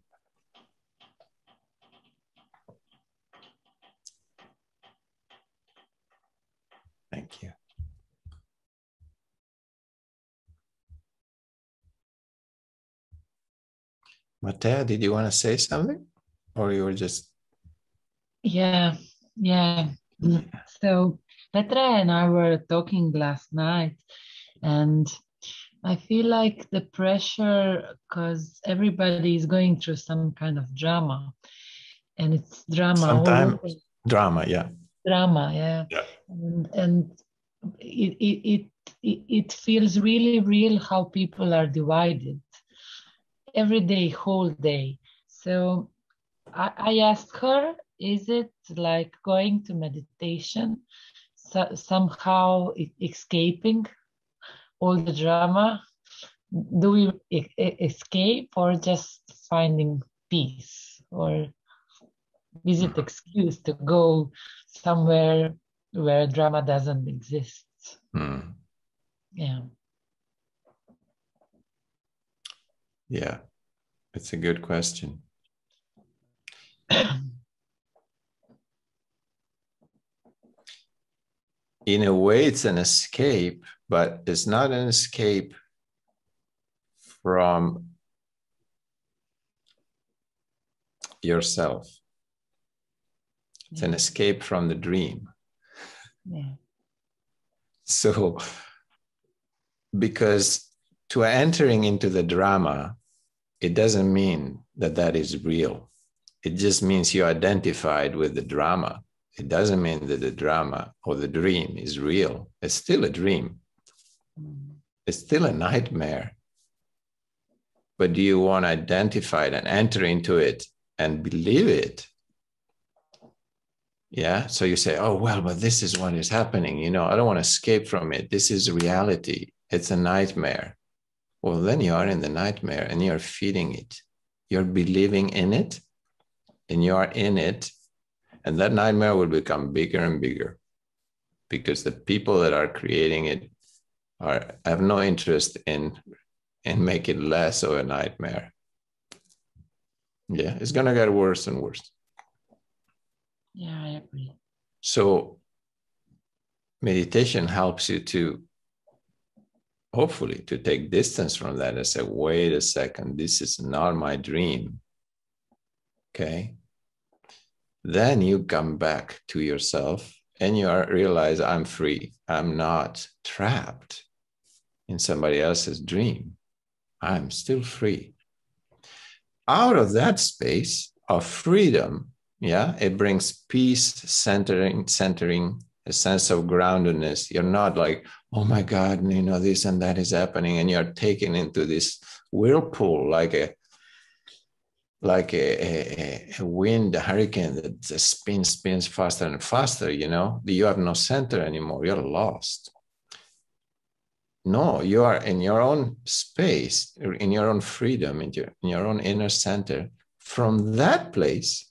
Thank you. Matea, did you want to say something? Or you were just... Yeah. So Petra and I were talking last night, and I feel like the pressure, because everybody is going through some kind of drama, and it's drama. Sometimes drama, yeah. Drama, yeah. And it feels really real how people are divided every day, whole day. So I asked her, is it like going to meditation, somehow escaping all the drama? Do we escape, or just finding peace? Or is it excuse to go somewhere where drama doesn't exist? Yeah. Yeah, it's a good question. In a way, it's an escape, but it's not an escape from yourself. It's an escape from the dream. Yeah. So, because to entering into the drama, it doesn't mean that that is real. It just means you identified with the drama. It doesn't mean that the drama or the dream is real. It's still a dream. It's still a nightmare. But do you want to identify it and enter into it and believe it? Yeah. So you say, oh, well, but this is what is happening. I don't want to escape from it. This is reality. It's a nightmare. Well, then you are in the nightmare and you're feeding it. You're believing in it and you are in it. And that nightmare will become bigger and bigger because the people that are creating it have no interest in making it less of a nightmare. Yeah, it's going to get worse and worse. Yeah, I agree. So meditation helps you to, hopefully, to take distance from that and say, wait a second, this is not my dream. Okay. Then you come back to yourself and you realize, I'm free. I'm not trapped in somebody else's dream. I'm still free. Out of that space of freedom, yeah, it brings peace, centering, a sense of groundedness. You're not like, oh my God, you know, this and that is happening, and you're taken into this whirlpool like a wind, a hurricane that just spins faster and faster. You know, you have no center anymore. You're lost. No, you are in your own space, in your own freedom, in your own inner center. From that place,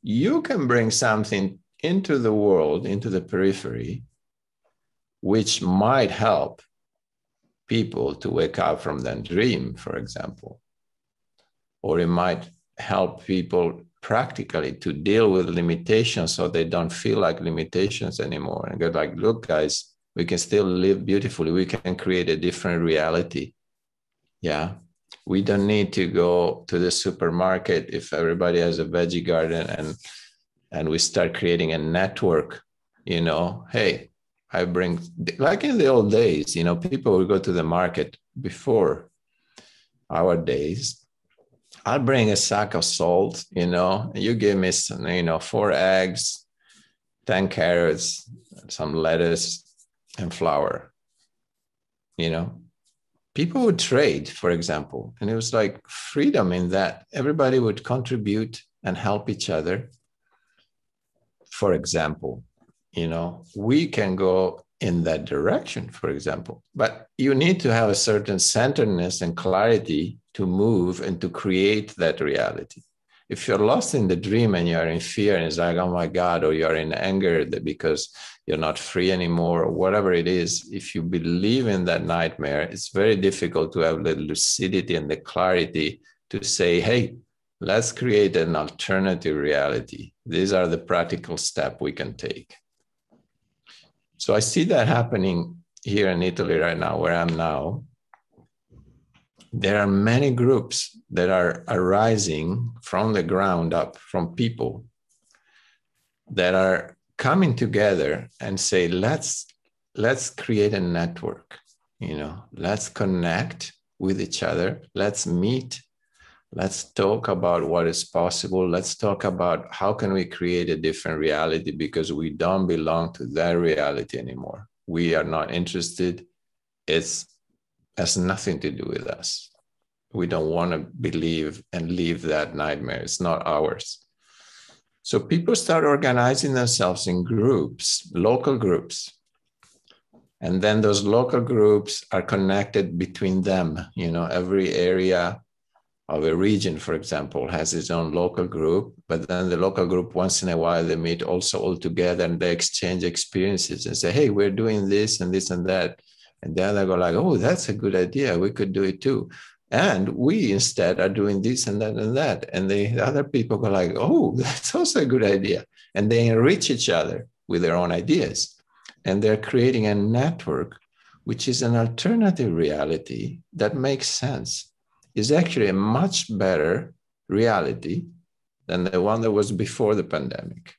you can bring something into the world, into the periphery, which might help people to wake up from that dream, for example. Or it might help people practically to deal with limitations so they don't feel like limitations anymore. And go like, look, guys, we can still live beautifully. We can create a different reality. Yeah. We don't need to go to the supermarket if everybody has a veggie garden and we start creating a network, you know, hey, I bring, like in the old days, you know, people would go to the market before our days. I'll bring a sack of salt, you know, you give me some, you know, 4 eggs, 10 carrots, some lettuce, and flour. You know, people would trade, for example, and it was like freedom in that everybody would contribute and help each other. For example, you know, we can go in that direction, for example, but you need to have a certain centeredness and clarity to move and to create that reality. If you're lost in the dream and you're in fear and it's like, oh my God, or you're in anger because you're not free anymore, or whatever it is, if you believe in that nightmare, it's very difficult to have the lucidity and the clarity to say, hey, let's create an alternative reality. These are the practical steps we can take. So I see that happening here in Italy right now, where I'm now. There are many groups that are arising from the ground up, from people that are coming together and say, let's create a network, you know, let's connect with each other, let's meet, let's talk about what is possible, let's talk about how can we create a different reality, because we don't belong to that reality anymore. We are not interested. It has nothing to do with us. We don't want to believe and live that nightmare. It's not ours. So people start organizing themselves in groups, local groups. And then those local groups are connected between them. You know, every area of a region, for example, has its own local group, but then the local group, once in a while, they meet also all together and they exchange experiences and say, hey, we're doing this and this and that. And then they go like, oh, that's a good idea. We could do it too. And we instead are doing this and that and that. And the other people go like, oh, that's also a good idea. And they enrich each other with their own ideas. And they're creating a network, which is an alternative reality that makes sense. Is actually a much better reality than the one that was before the pandemic.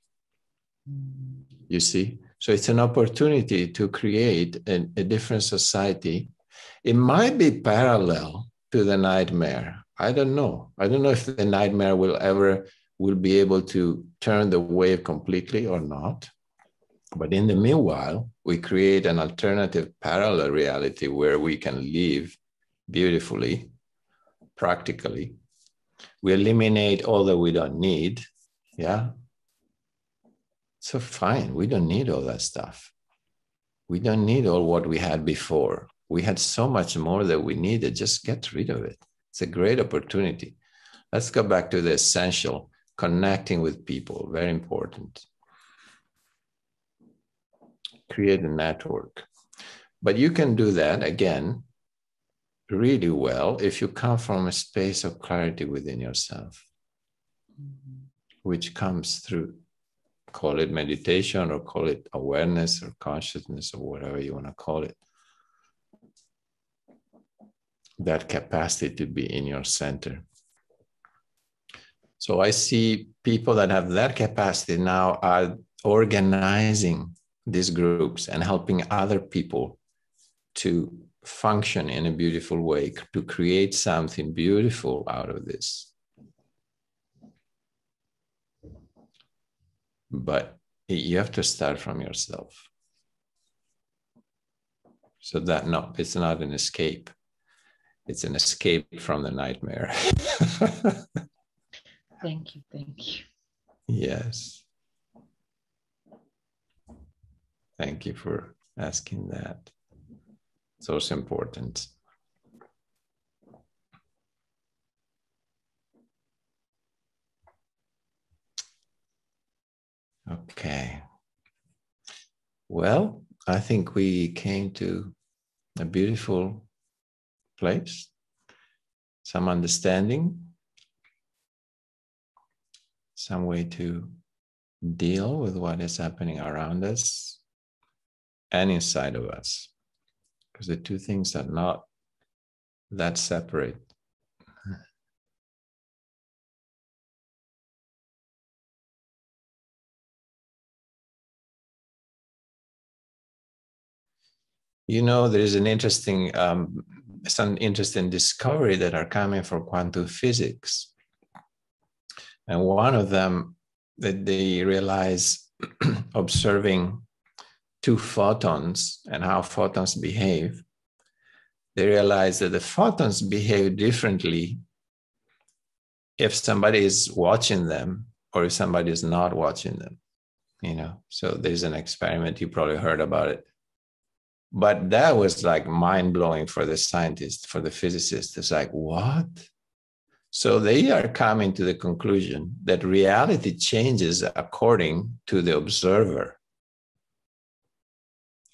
You see? So it's an opportunity to create a different society. It might be parallel to the nightmare. I don't know. I don't know if the nightmare will be able to turn the wave completely or not. But in the meanwhile, we create an alternative parallel reality where we can live beautifully, practically. We eliminate all that we don't need. Yeah. So fine, we don't need all that stuff. We don't need all what we had before. We had so much more that we needed. Just get rid of it. It's a great opportunity. Let's go back to the essential, connecting with people, very important. Create a network. But you can do that, again, really well if you come from a space of clarity within yourself, which comes through Call it meditation or call it awareness or consciousness or whatever you want to call it. That capacity to be in your center. So I see people that have that capacity now are organizing these groups and helping other people to function in a beautiful way, to create something beautiful out of this. But you have to start from yourself. So that, no, it's not an escape. It's an escape from the nightmare. Thank you. Thank you. Yes. Thank you for asking that. It's also important. Okay. Well, I think we came to a beautiful place, some understanding, some way to deal with what is happening around us and inside of us, because the two things are not that separate. You know, there is an interesting, some interesting discovery that are coming from quantum physics. And one of them that they realize observing two photons and how photons behave, they realize that the photons behave differently if somebody is watching them or if somebody is not watching them, you know. So there's an experiment, you probably heard about it. But that was like mind-blowing for the scientists, for the physicists. It's like, what? So they are coming to the conclusion that reality changes according to the observer.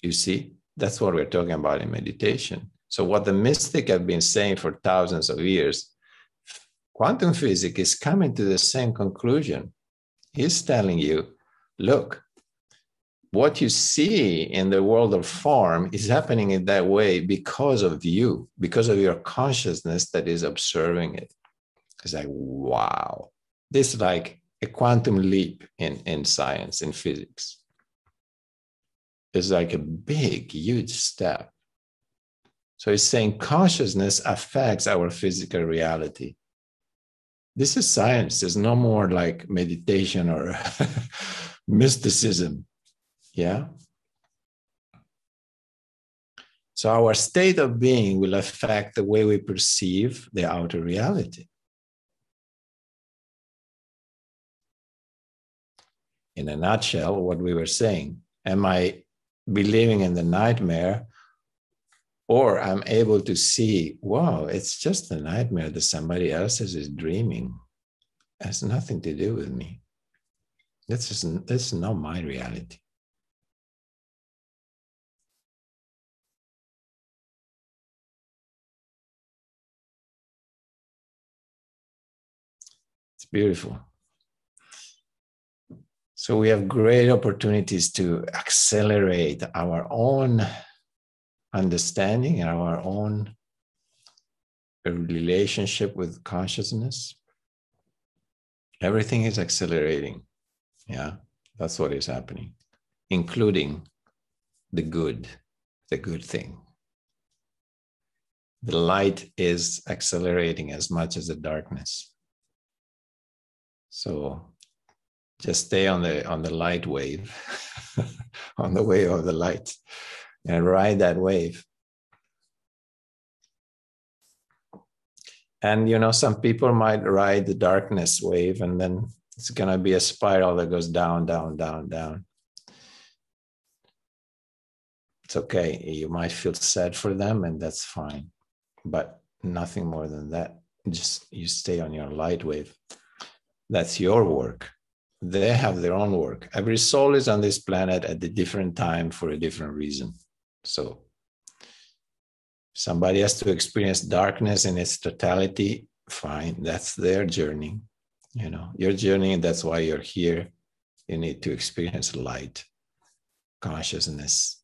You see, that's what we're talking about in meditation. So what the mystic have been saying for thousands of years, quantum physics is coming to the same conclusion. He's telling you, look, what you see in the world of form is happening in that way because of you, because of your consciousness that is observing it. It's like, wow, this is like a quantum leap in science, in physics. It's like a big, huge step. So it's saying consciousness affects our physical reality. This is science. There's no more like meditation or mysticism. Yeah. So our state of being will affect the way we perceive the outer reality. In a nutshell, what we were saying, am I believing in the nightmare, or I'm able to see, wow, it's just a nightmare that somebody else is dreaming. It has nothing to do with me. This is not my reality. It's beautiful. So we have great opportunities to accelerate our own understanding and our own relationship with consciousness. Everything is accelerating. Yeah, that's what is happening, including the good thing. The light is accelerating as much as the darkness. So just stay on the light wave, on the wave of the light, and ride that wave. And you know, some people might ride the darkness wave, and then it's gonna be a spiral that goes down, down, down, down. It's okay. You might feel sad for them, and that's fine. But nothing more than that. Just you stay on your light wave. That's your work. They have their own work. Every soul is on this planet at a different time for a different reason. So somebody has to experience darkness in its totality. Fine, that's their journey. You know, your journey, and that's why you're here, You need to experience light, consciousness,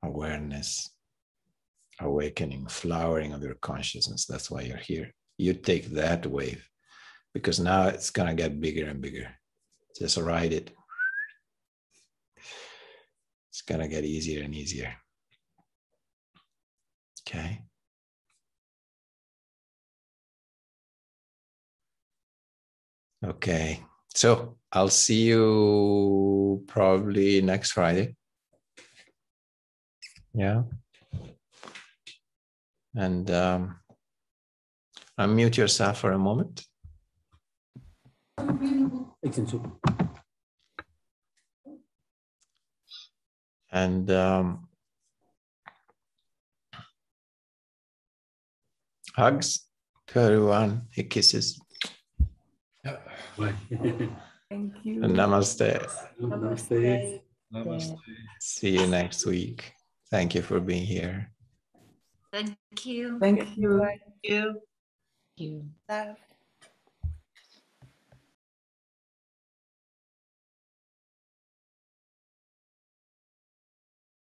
awareness, awakening, flowering of your consciousness. That's why you're here. You take that wave, because now it's going to get bigger and bigger. Just ride it. It's going to get easier and easier. Okay. Okay. So I'll see you probably next Friday. Yeah. And unmute yourself for a moment. And hugs to everyone. Hey, kisses. Thank you. And namaste. Namaste. Namaste. See you next week. Thank you for being here. Thank you. Thank you. You. You. Love.